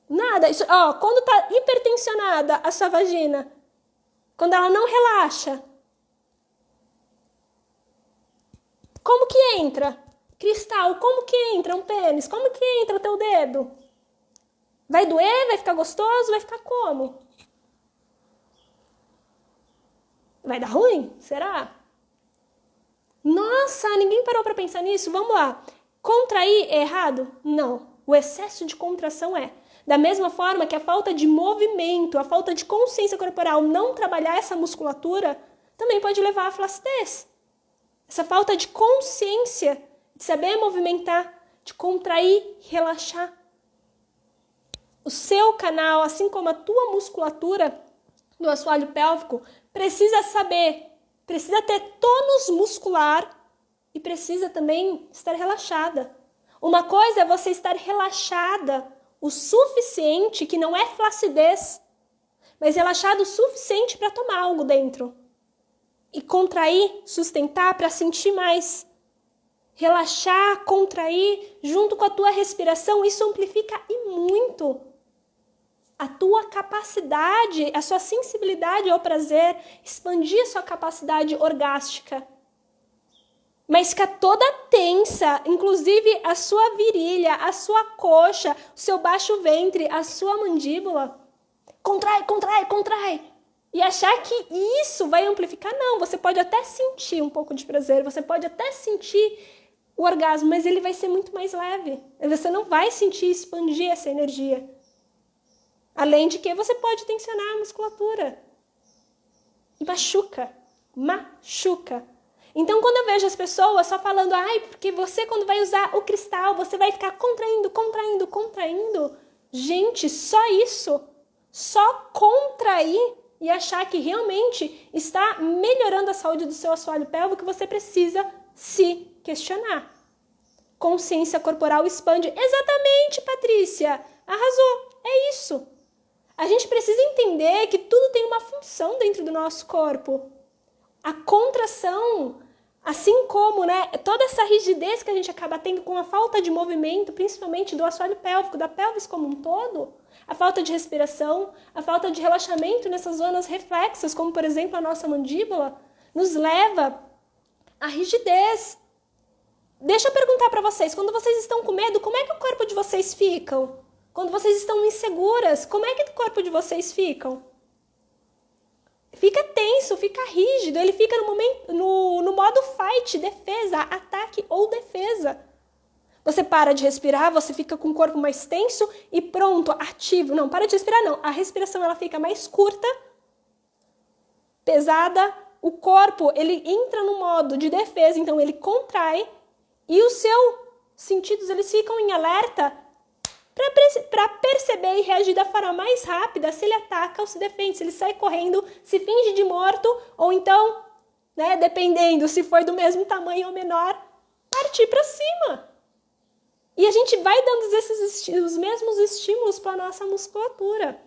Nada. Isso, ó, quando tá hipertensionada a sua vagina, quando ela não relaxa, como que entra? Cristal, como que entra um pênis? Como que entra o teu dedo? Vai doer? Vai ficar gostoso? Vai ficar como? Vai dar ruim? Será? Nossa, ninguém parou para pensar nisso? Vamos lá. Contrair é errado? Não. O excesso de contração é. Da mesma forma que a falta de movimento, a falta de consciência corporal, não trabalhar essa musculatura, também pode levar à flacidez. Essa falta de consciência, de saber movimentar, de contrair, relaxar. O seu canal, assim como a tua musculatura do assoalho pélvico, precisa saber, precisa ter tônus muscular e precisa também estar relaxada. Uma coisa é você estar relaxada o suficiente, que não é flacidez, mas relaxado o suficiente para tomar algo dentro. E contrair, sustentar para sentir mais. Relaxar, contrair, junto com a tua respiração, isso amplifica e muito a tua capacidade, a sua sensibilidade ao prazer, expandir a sua capacidade orgástica. Mas fica toda tensa, inclusive a sua virilha, a sua coxa, o seu baixo ventre, a sua mandíbula. Contrai, contrai, contrai. E achar que isso vai amplificar, não. Você pode até sentir um pouco de prazer, você pode até sentir o orgasmo, mas ele vai ser muito mais leve. Você não vai sentir expandir essa energia. Além de que você pode tensionar a musculatura. E machuca. Machuca. Então, quando eu vejo as pessoas só falando, ai, porque você quando vai usar o cristal, você vai ficar contraindo, contraindo, contraindo. Gente, só isso. Só contrair e achar que realmente está melhorando a saúde do seu assoalho pélvico, você precisa se questionar. Consciência corporal expande. Exatamente, Patrícia. Arrasou. É isso. A gente precisa entender que tudo tem uma função dentro do nosso corpo. A contração, assim como, toda essa rigidez que a gente acaba tendo com a falta de movimento, principalmente do assoalho pélvico, da pelvis como um todo, a falta de respiração, a falta de relaxamento nessas zonas reflexas, como por exemplo a nossa mandíbula, nos leva à rigidez. Deixa eu perguntar para vocês, quando vocês estão com medo, como é que o corpo de vocês fica? Quando vocês estão inseguras, como é que o corpo de vocês fica? Fica tenso, fica rígido, ele fica no modo fight, defesa, ataque ou defesa. Você para de respirar, você fica com o corpo mais tenso e pronto, ativo. Não, para de respirar não. A respiração ela fica mais curta, pesada. O corpo ele entra no modo de defesa, então ele contrai e os seus sentidos eles ficam em alerta para perceber e reagir da forma mais rápida se ele ataca ou se defende, se ele sai correndo, se finge de morto ou então, dependendo se for do mesmo tamanho ou menor, partir para cima. E a gente vai dando os mesmos estímulos para a nossa musculatura.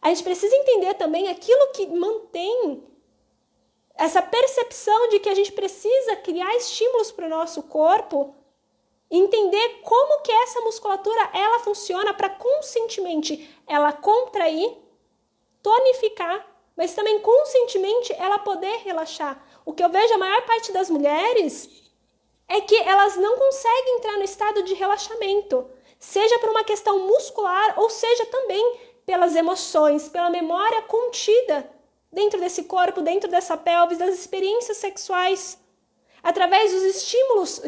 A gente precisa entender também aquilo que mantém essa percepção de que a gente precisa criar estímulos para o nosso corpo, entender como que essa musculatura ela funciona para conscientemente ela contrair, tonificar, mas também conscientemente ela poder relaxar. O que eu vejo a maior parte das mulheres é que elas não conseguem entrar no estado de relaxamento, seja por uma questão muscular ou seja também pelas emoções, pela memória contida dentro desse corpo, dentro dessa pelvis, das experiências sexuais, através dos estímulos,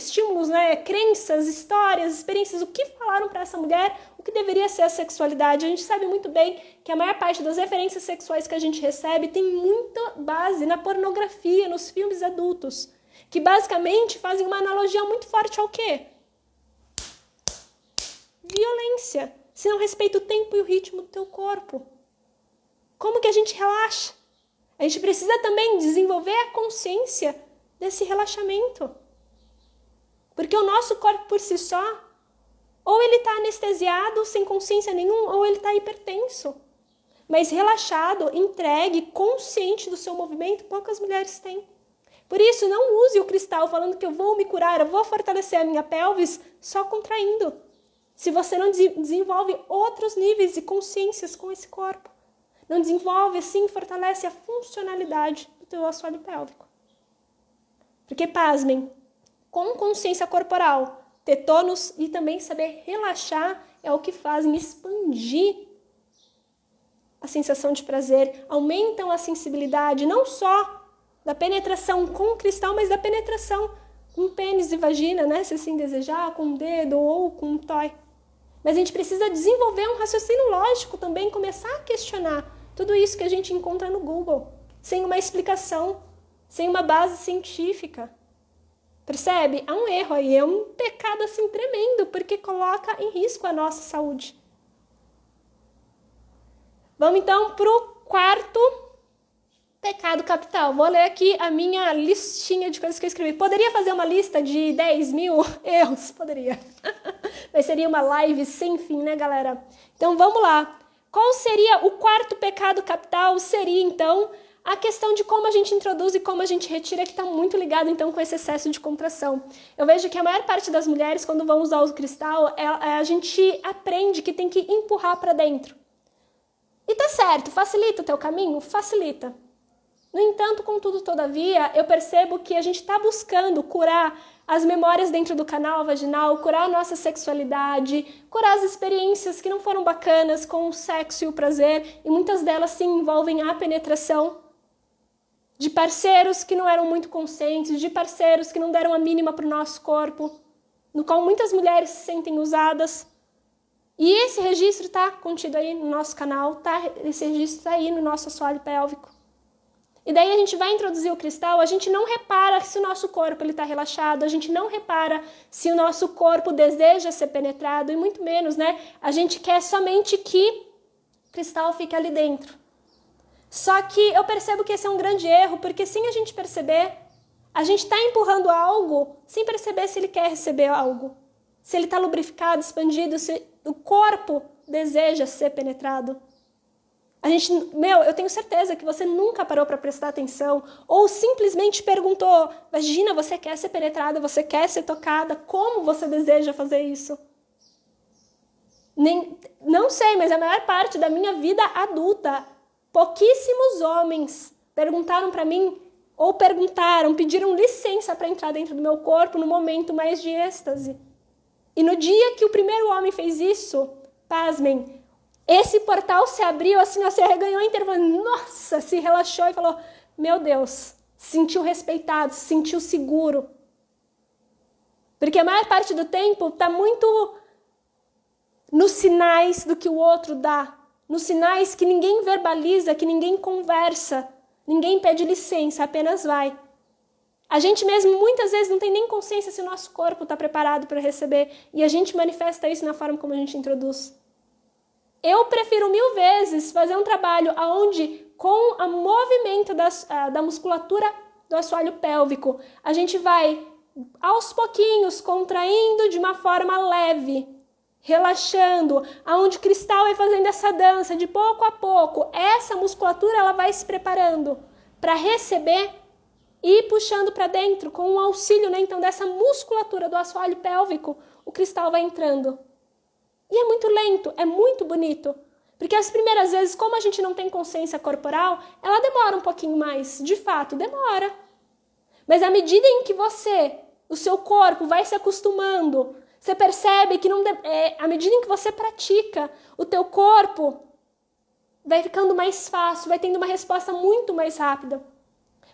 crenças, histórias, experiências, o que falaram para essa mulher, o que deveria ser a sexualidade. A gente sabe muito bem que a maior parte das referências sexuais que a gente recebe tem muita base na pornografia, nos filmes adultos, que basicamente fazem uma analogia muito forte ao quê? Violência. Se não respeita o tempo e o ritmo do teu corpo. Como que a gente relaxa? A gente precisa também desenvolver a consciência desse relaxamento. Porque o nosso corpo por si só, ou ele está anestesiado, sem consciência nenhuma, ou ele está hipertenso. Mas relaxado, entregue, consciente do seu movimento, poucas mulheres têm. Por isso, não use o cristal falando que eu vou me curar, eu vou fortalecer a minha pelvis só contraindo. se você não desenvolve outros níveis de consciências com esse corpo. Não desenvolve, assim, fortalece a funcionalidade do teu assoalho pélvico. Porque, pasmem, com consciência corporal, ter tônus e também saber relaxar é o que fazem expandir a sensação de prazer, aumentam a sensibilidade, não só da penetração com o cristal, mas da penetração com pênis e vagina, né? Se assim desejar, com o dedo ou com um toy. Mas a gente precisa desenvolver um raciocínio lógico também, começar a questionar tudo isso que a gente encontra no Google, sem uma explicação, sem uma base científica. Percebe? Há um erro aí, é um pecado assim tremendo, porque coloca em risco a nossa saúde. Vamos então para o quarto pecado capital. Vou ler aqui a minha listinha de coisas que eu escrevi. Poderia fazer uma lista de 10 mil erros? Poderia. Mas seria uma live sem fim, né, galera? Então vamos lá. Qual seria o quarto pecado capital? Seria então a questão de como a gente introduz e como a gente retira, que está muito ligado então com esse excesso de contração. Eu vejo que a maior parte das mulheres, quando vão usar o cristal, a gente aprende que tem que empurrar para dentro. E tá certo, facilita o teu caminho? Facilita. No entanto, contudo, todavia, eu percebo que a gente está buscando curar as memórias dentro do canal vaginal, curar a nossa sexualidade, curar as experiências que não foram bacanas com o sexo e o prazer, e muitas delas sim envolvem a penetração de parceiros que não eram muito conscientes, de parceiros que não deram a mínima para o nosso corpo, no qual muitas mulheres se sentem usadas. E esse registro está contido aí no nosso canal, esse registro está aí no nosso assoalho pélvico. E daí a gente vai introduzir o cristal, a gente não repara se o nosso corpo está relaxado, a gente não repara se o nosso corpo deseja ser penetrado, e muito menos, né? A gente quer somente que o cristal fique ali dentro. Só que eu percebo que esse é um grande erro, porque sem a gente perceber, a gente está empurrando algo sem perceber se ele quer receber algo. Se ele está lubrificado, expandido, se o corpo deseja ser penetrado. Eu tenho certeza que você nunca parou para prestar atenção ou simplesmente perguntou, imagina, você quer ser penetrada, você quer ser tocada, como você deseja fazer isso? Não sei, mas a maior parte da minha vida adulta, pouquíssimos homens perguntaram para mim ou pediram licença para entrar dentro do meu corpo no momento mais de êxtase. E no dia que o primeiro homem fez isso, pasmem, esse portal se abriu, assim, você arreganhou inteiro, nossa, se relaxou e falou, meu Deus, se sentiu respeitado, se sentiu seguro. Porque a maior parte do tempo está muito nos sinais do que o outro dá, nos sinais que ninguém verbaliza, que ninguém conversa, ninguém pede licença, apenas vai. A gente mesmo muitas vezes não tem nem consciência se o nosso corpo está preparado para receber, e a gente manifesta isso na forma como a gente introduz. Eu prefiro 1000 vezes fazer um trabalho onde, com o movimento da musculatura do assoalho pélvico, a gente vai, aos pouquinhos, contraindo de uma forma leve, relaxando, aonde o cristal vai fazendo essa dança de pouco a pouco. Essa musculatura ela vai se preparando para receber e puxando para dentro, com o auxílio, né, então, dessa musculatura do assoalho pélvico, o cristal vai entrando. E é muito lento, é muito bonito. Porque as primeiras vezes, como a gente não tem consciência corporal, ela demora um pouquinho mais. De fato, demora. Mas à medida em que o seu corpo vai se acostumando, você percebe que à medida em que você pratica, o teu corpo vai ficando mais fácil, vai tendo uma resposta muito mais rápida.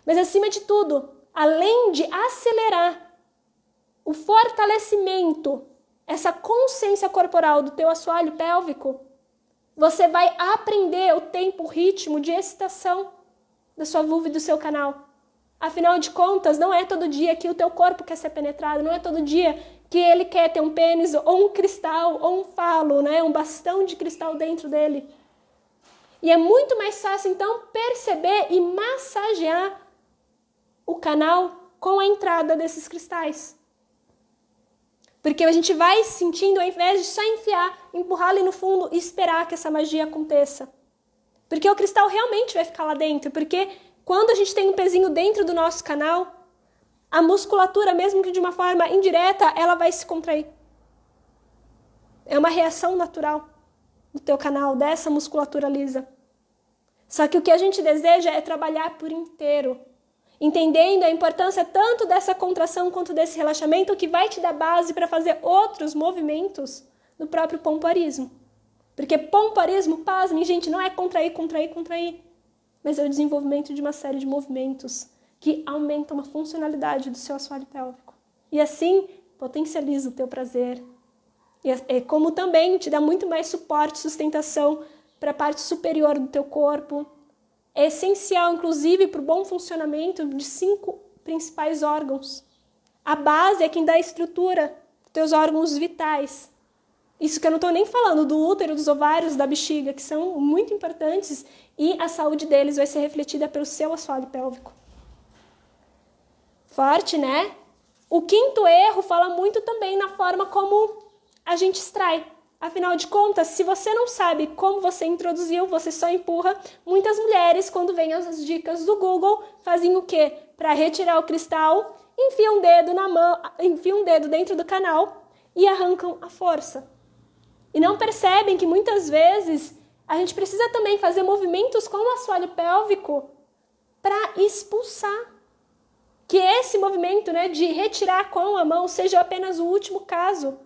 Mas acima de tudo, além de acelerar o fortalecimento, essa consciência corporal do teu assoalho pélvico, você vai aprender o tempo, o ritmo de excitação da sua vulva e do seu canal. Afinal de contas, não é todo dia que o teu corpo quer ser penetrado, não é todo dia que ele quer ter um pênis ou um cristal ou um falo, né? Um bastão de cristal dentro dele. E é muito mais fácil, então, perceber e massagear o canal com a entrada desses cristais. Porque a gente vai sentindo, ao invés de só enfiar, empurrar ali no fundo e esperar que essa magia aconteça. Porque o cristal realmente vai ficar lá dentro. Porque quando a gente tem um pezinho dentro do nosso canal, a musculatura, mesmo que de uma forma indireta, ela vai se contrair. É uma reação natural do teu canal, dessa musculatura lisa. Só que o que a gente deseja é trabalhar por inteiro, entendendo a importância tanto dessa contração quanto desse relaxamento, que vai te dar base para fazer outros movimentos no próprio pompoarismo. Porque pompoarismo, pasmem, gente, não é contrair, contrair, contrair, mas é o desenvolvimento de uma série de movimentos que aumentam a funcionalidade do seu assoalho pélvico. E assim, potencializa o teu prazer. E como também te dá muito mais suporte, sustentação para a parte superior do teu corpo. É essencial, inclusive, para o bom funcionamento de 5 principais órgãos. A base é quem dá a estrutura dos teus órgãos vitais. Isso que eu não estou nem falando do útero, dos ovários, da bexiga, que são muito importantes, e a saúde deles vai ser refletida pelo seu assoalho pélvico. Forte, né? O quinto erro fala muito também na forma como a gente extrai. Afinal de contas, se você não sabe como você introduziu, você só empurra. Muitas mulheres, quando vêm as dicas do Google, fazem o quê? Para retirar o cristal, enfiam um dedo na mão, enfiam um dedo dentro do canal e arrancam a força. E não percebem que muitas vezes a gente precisa também fazer movimentos com o assoalho pélvico para expulsar. Que esse movimento, né, de retirar com a mão seja apenas o último caso.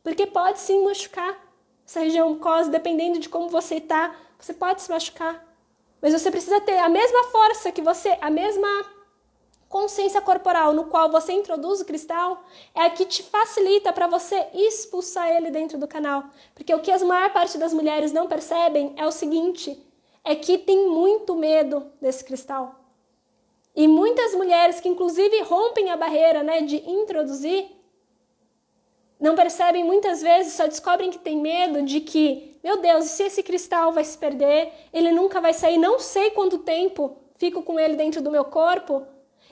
Porque pode sim machucar essa região mucosa, dependendo de como você está, você pode se machucar. Mas você precisa ter a mesma força que você, a mesma consciência corporal no qual você introduz o cristal, é a que te facilita para você expulsar ele dentro do canal. Porque o que a maior parte das mulheres não percebem é o seguinte, é que tem muito medo desse cristal. E muitas mulheres que inclusive rompem a barreira, né, de introduzir, não percebem muitas vezes, só descobrem que tem medo de que, meu Deus, se esse cristal vai se perder, ele nunca vai sair, não sei quanto tempo fico com ele dentro do meu corpo.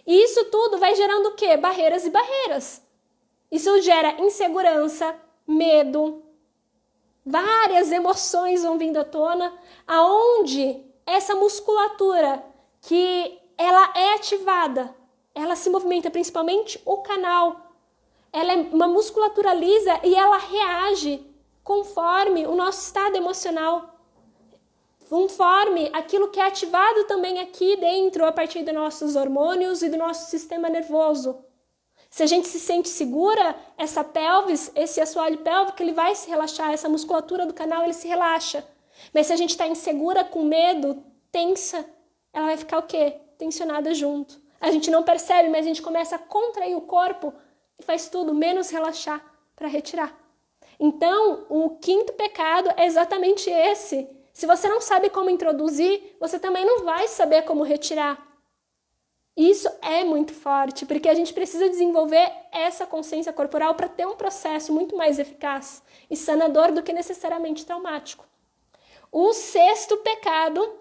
E isso tudo vai gerando o quê? Barreiras e barreiras. Isso gera insegurança, medo, várias emoções vão vindo à tona, aonde essa musculatura que ela é ativada, ela se movimenta, principalmente o canal. Ela é uma musculatura lisa e ela reage conforme o nosso estado emocional, conforme aquilo que é ativado também aqui dentro a partir dos nossos hormônios e do nosso sistema nervoso. Se a gente se sente segura, essa pelvis, esse assoalho pélvico, ele vai se relaxar, essa musculatura do canal, ele se relaxa. Mas se a gente está insegura, com medo, tensa, ela vai ficar o quê? Tensionada junto. A gente não percebe, mas a gente começa a contrair o corpo e faz tudo menos relaxar para retirar. Então, o quinto pecado é exatamente esse. Se você não sabe como introduzir, você também não vai saber como retirar. Isso é muito forte, porque a gente precisa desenvolver essa consciência corporal para ter um processo muito mais eficaz e sanador do que necessariamente traumático. O sexto pecado,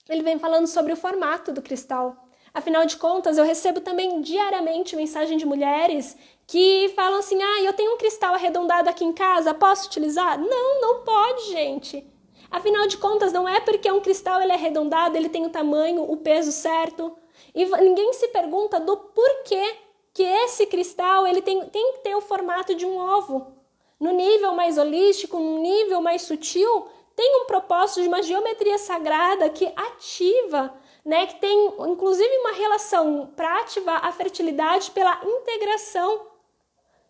ele vem falando sobre o formato do cristal. Afinal de contas, eu recebo também diariamente mensagem de mulheres que falam assim, eu tenho um cristal arredondado aqui em casa, posso utilizar? Não, não pode, gente. Afinal de contas, não é porque um cristal ele é arredondado, ele tem o tamanho, o peso certo. E ninguém se pergunta do porquê que esse cristal ele tem que ter o formato de um ovo. No nível mais holístico, no nível mais sutil, tem um propósito de uma geometria sagrada que ativa, né, que tem inclusive uma relação para ativar a fertilidade pela integração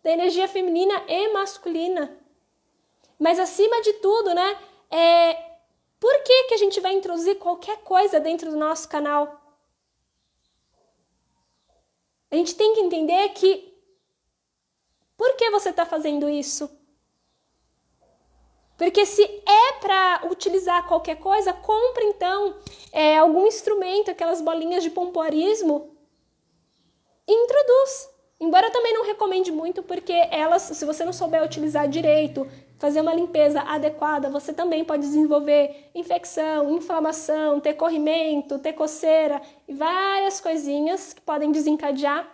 da energia feminina e masculina. Mas acima de tudo, né, por que a gente vai introduzir qualquer coisa dentro do nosso canal? A gente tem que entender que por que você está fazendo isso? Porque se é para utilizar qualquer coisa, compre então algum instrumento, aquelas bolinhas de pompoarismo e introduz. Embora eu também não recomende muito, porque elas, se você não souber utilizar direito, fazer uma limpeza adequada, você também pode desenvolver infecção, inflamação, ter corrimento, ter coceira e várias coisinhas que podem desencadear.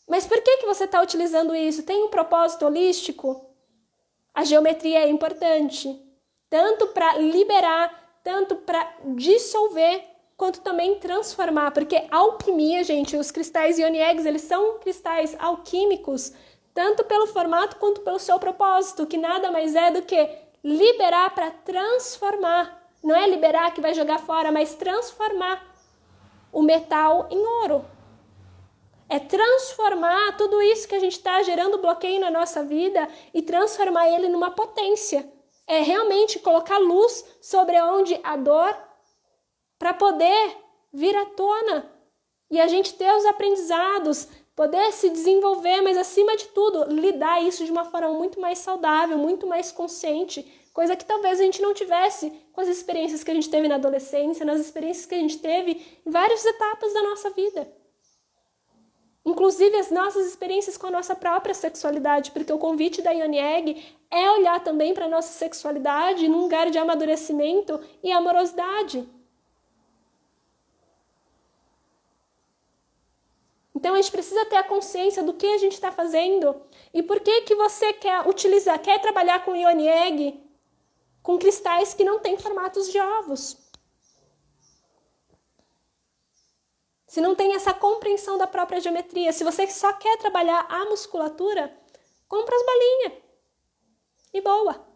Mas por que você está utilizando isso? Tem um propósito holístico? A geometria é importante, tanto para liberar, tanto para dissolver, quanto também transformar, porque alquimia, gente, os cristais Ioni Eggs, eles são cristais alquímicos, tanto pelo formato quanto pelo seu propósito, que nada mais é do que liberar para transformar. Não é liberar que vai jogar fora, mas transformar o metal em ouro. É transformar tudo isso que a gente está gerando bloqueio na nossa vida e transformar ele numa potência. É realmente colocar luz sobre onde a dor para poder vir à tona e a gente ter os aprendizados, poder se desenvolver, mas acima de tudo, lidar isso de uma forma muito mais saudável, muito mais consciente, coisa que talvez a gente não tivesse com as experiências que a gente teve na adolescência, nas experiências que a gente teve em várias etapas da nossa vida. Inclusive as nossas experiências com a nossa própria sexualidade, porque o convite da Ione Egg é olhar também para a nossa sexualidade num lugar de amadurecimento e amorosidade. Então a gente precisa ter a consciência do que a gente está fazendo e por que você quer trabalhar com Ione Egg com cristais que não têm formatos de ovos. Se não tem essa compreensão da própria geometria, se você só quer trabalhar a musculatura, compra as bolinhas e boa.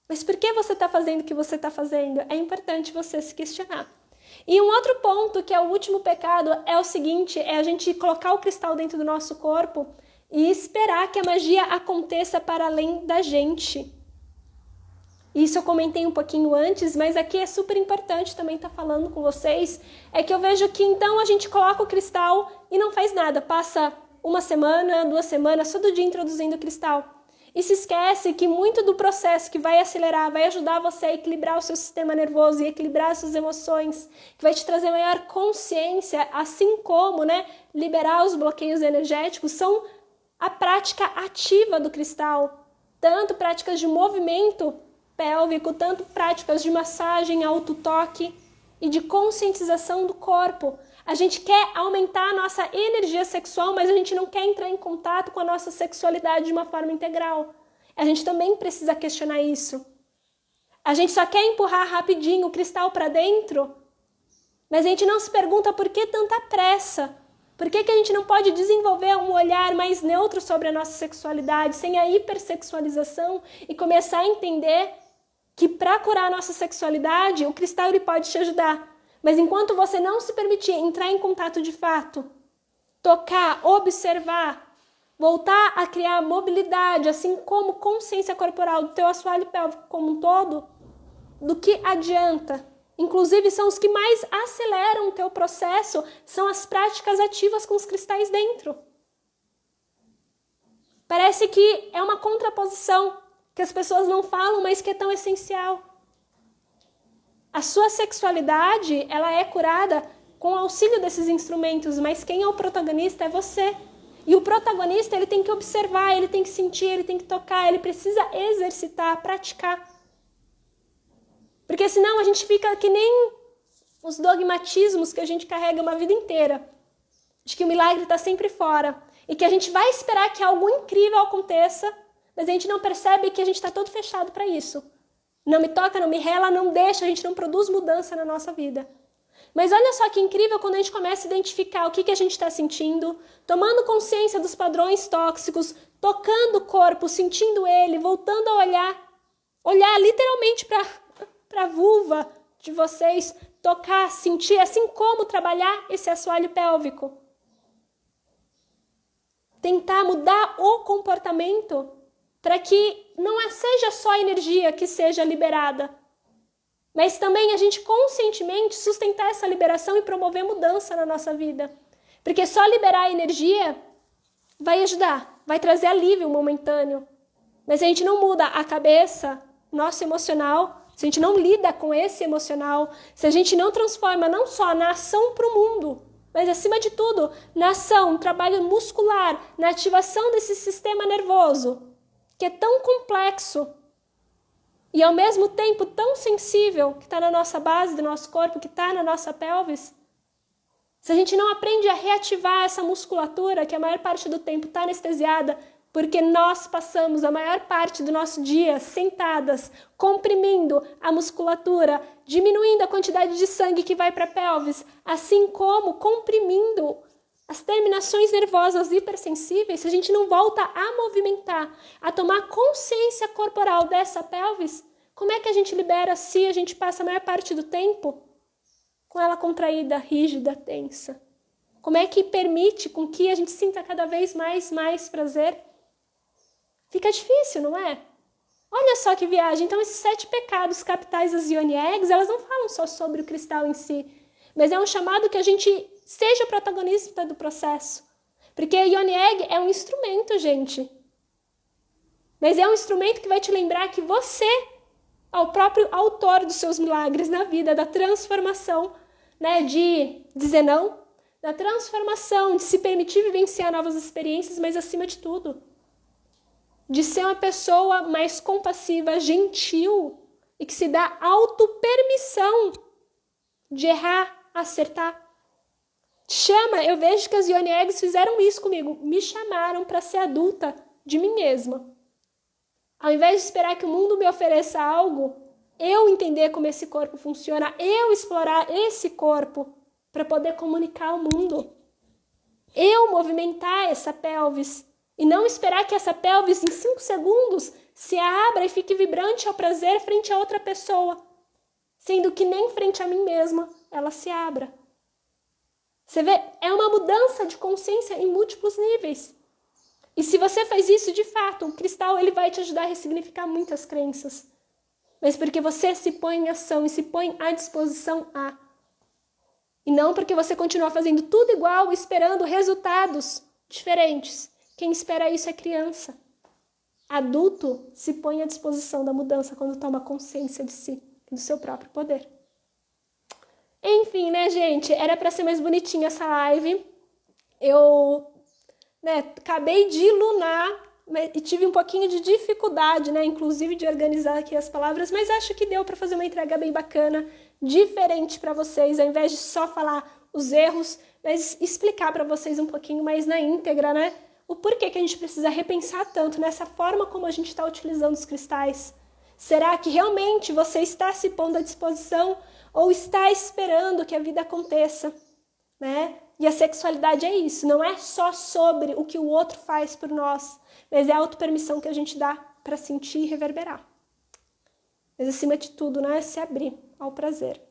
Mas por que você está fazendo o que você está fazendo? É importante você se questionar. E um outro ponto, que é o último pecado, é o seguinte, é a gente colocar o cristal dentro do nosso corpo e esperar que a magia aconteça para além da gente. Isso eu comentei um pouquinho antes, mas aqui é super importante também estar falando com vocês, é que eu vejo que então a gente coloca o cristal e não faz nada, passa 1 semana, 2 semanas, todo dia introduzindo o cristal. E se esquece que muito do processo que vai acelerar, vai ajudar você a equilibrar o seu sistema nervoso e equilibrar as suas emoções, que vai te trazer maior consciência, assim como, liberar os bloqueios energéticos, são a prática ativa do cristal. Tanto práticas de movimento pélvico, tanto práticas de massagem, autotoque e de conscientização do corpo. A gente quer aumentar a nossa energia sexual, mas a gente não quer entrar em contato com a nossa sexualidade de uma forma integral. A gente também precisa questionar isso. A gente só quer empurrar rapidinho o cristal para dentro, mas a gente não se pergunta por que tanta pressa. Por que a gente não pode desenvolver um olhar mais neutro sobre a nossa sexualidade, sem a hipersexualização, e começar a entender que para curar a nossa sexualidade, o cristal ele pode te ajudar. Mas enquanto você não se permitir entrar em contato de fato, tocar, observar, voltar a criar mobilidade, assim como consciência corporal do teu assoalho pélvico como um todo, do que adianta? Inclusive, são os que mais aceleram o teu processo, são as práticas ativas com os cristais dentro. Parece que é uma contraposição, que as pessoas não falam, mas que é tão essencial. A sua sexualidade, ela é curada com o auxílio desses instrumentos, mas quem é o protagonista é você. E o protagonista, ele tem que observar, ele tem que sentir, ele tem que tocar, ele precisa exercitar, praticar. Porque senão a gente fica que nem os dogmatismos que a gente carrega uma vida inteira. De que o milagre está sempre fora. E que a gente vai esperar que algo incrível aconteça, mas a gente não percebe que a gente está todo fechado para isso. Não me toca, não me rela, não deixa, a gente não produz mudança na nossa vida. Mas olha só que incrível quando a gente começa a identificar o que a gente está sentindo, tomando consciência dos padrões tóxicos, tocando o corpo, sentindo ele, voltando a olhar literalmente para a vulva de vocês, tocar, sentir, assim como trabalhar esse assoalho pélvico. Tentar mudar o comportamento para que não seja só a energia que seja liberada, mas também a gente conscientemente sustentar essa liberação e promover mudança na nossa vida. Porque só liberar a energia vai ajudar, vai trazer alívio momentâneo. Mas se a gente não muda a cabeça, nosso emocional, se a gente não lida com esse emocional, se a gente não transforma não só na ação para o mundo, mas acima de tudo, na ação, no trabalho muscular, na ativação desse sistema nervoso, que é tão complexo e ao mesmo tempo tão sensível, que está na nossa base do nosso corpo, que está na nossa pelvis. Se a gente não aprende a reativar essa musculatura, que a maior parte do tempo está anestesiada, porque nós passamos a maior parte do nosso dia sentadas, comprimindo a musculatura, diminuindo a quantidade de sangue que vai para a pelvis, assim como comprimindo as terminações nervosas hipersensíveis, se a gente não volta a movimentar, a tomar consciência corporal dessa pelvis, como é que a gente libera se a gente passa a maior parte do tempo com ela contraída, rígida, tensa? Como é que permite com que a gente sinta cada vez mais prazer? Fica difícil, não é? Olha só que viagem. Então, esses 7 pecados capitais das Yoni Eggs, elas não falam só sobre o cristal em si, mas é um chamado que a gente seja protagonista do processo. Porque a Yoni Egg é um instrumento, gente. Mas é um instrumento que vai te lembrar que você é o próprio autor dos seus milagres na vida, da transformação, né, de dizer não, da transformação, de se permitir vivenciar novas experiências, mas acima de tudo, de ser uma pessoa mais compassiva, gentil e que se dá auto-permissão de errar, acertar. Chama, eu vejo que as Yoni Eggs fizeram isso comigo, me chamaram para ser adulta de mim mesma. Ao invés de esperar que o mundo me ofereça algo, eu entender como esse corpo funciona, eu explorar esse corpo para poder comunicar ao mundo. Eu movimentar essa pelvis e não esperar que essa pelvis em 5 segundos se abra e fique vibrante ao prazer frente a outra pessoa, sendo que nem frente a mim mesma ela se abra. Você vê, é uma mudança de consciência em múltiplos níveis. E se você faz isso, de fato, o cristal ele vai te ajudar a ressignificar muitas crenças. Mas porque você se põe em ação e se põe à disposição a. E não porque você continua fazendo tudo igual, esperando resultados diferentes. Quem espera isso é criança. Adulto se põe à disposição da mudança quando toma consciência de si e do seu próprio poder. Enfim, né, gente? Era para ser mais bonitinha essa live. Eu acabei de lunar e tive um pouquinho de dificuldade, né, inclusive de organizar aqui as palavras, mas acho que deu para fazer uma entrega bem bacana, diferente para vocês, ao invés de só falar os erros, mas explicar para vocês um pouquinho mais na íntegra, né, o porquê que a gente precisa repensar tanto nessa forma como a gente está utilizando os cristais. Será que realmente você está se pondo à disposição ou está esperando que a vida aconteça, né? E a sexualidade é isso, não é só sobre o que o outro faz por nós, mas é a autopermissão que a gente dá para sentir e reverberar. Mas acima de tudo, né, se abrir ao prazer.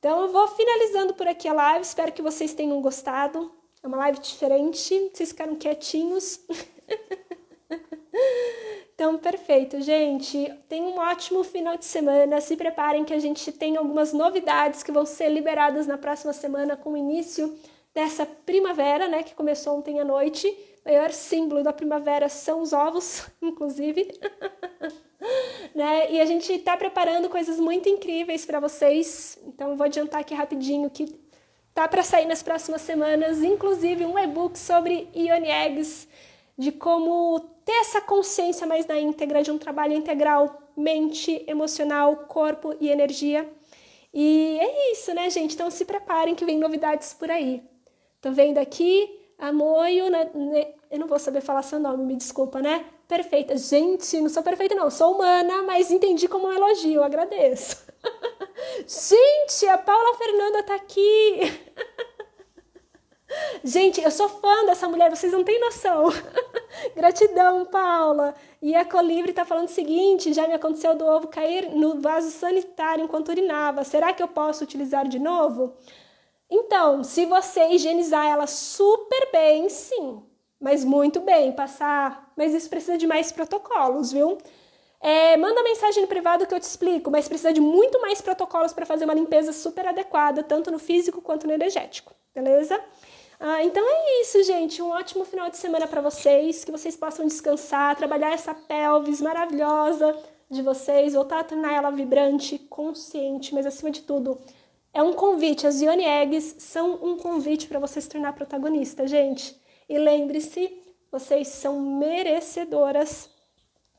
Então eu vou finalizando por aqui a live, espero que vocês tenham gostado. É uma live diferente, vocês ficaram quietinhos. Então, perfeito, gente. Tenham um ótimo final de semana. Se preparem que a gente tem algumas novidades que vão ser liberadas na próxima semana com o início dessa primavera, né, que começou ontem à noite. O maior símbolo da primavera são os ovos, inclusive. Né? E a gente está preparando coisas muito incríveis para vocês. Então, eu vou adiantar aqui rapidinho que tá para sair nas próximas semanas, inclusive um e-book sobre Yoni Eggs, de como ter essa consciência mais na íntegra de um trabalho integral, mente, emocional, corpo e energia. E é isso, né, gente? Então se preparem que vem novidades por aí. Tô vendo aqui a Moio, né? Eu não vou saber falar seu nome, me desculpa, né? Perfeita. Gente, não sou perfeita não, sou humana, mas entendi como um elogio, eu agradeço. Gente, a Paula Fernanda tá aqui. Gente, eu sou fã dessa mulher, vocês não têm noção. Gratidão, Paula. E a Colivre tá falando o seguinte: já me aconteceu do ovo cair no vaso sanitário enquanto urinava. Será que eu posso utilizar de novo? Então, se você higienizar ela super bem, sim. Mas muito bem, passar... Mas isso precisa de mais protocolos, viu? Manda mensagem no privado que eu te explico, mas precisa de muito mais protocolos para fazer uma limpeza super adequada, tanto no físico quanto no energético, beleza? Então é isso, gente. Um ótimo final de semana para vocês, que vocês possam descansar, trabalhar essa pelvis maravilhosa de vocês, voltar a tornar ela vibrante, consciente, mas acima de tudo, é um convite. As Yoni Eggs são um convite para você se tornar protagonista, gente. E lembre-se, vocês são merecedoras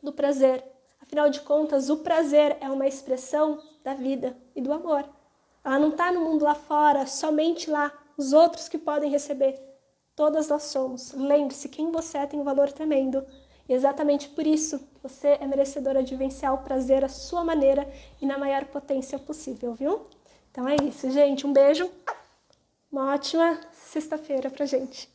do prazer. Afinal de contas, o prazer é uma expressão da vida e do amor. Ela não está no mundo lá fora, somente lá, os outros que podem receber. Todas nós somos. Lembre-se, quem você é tem um valor tremendo. E exatamente por isso você é merecedora de vivenciar o prazer à sua maneira e na maior potência possível, viu? Então é isso, gente. Um beijo. uma ótima sexta-feira pra gente.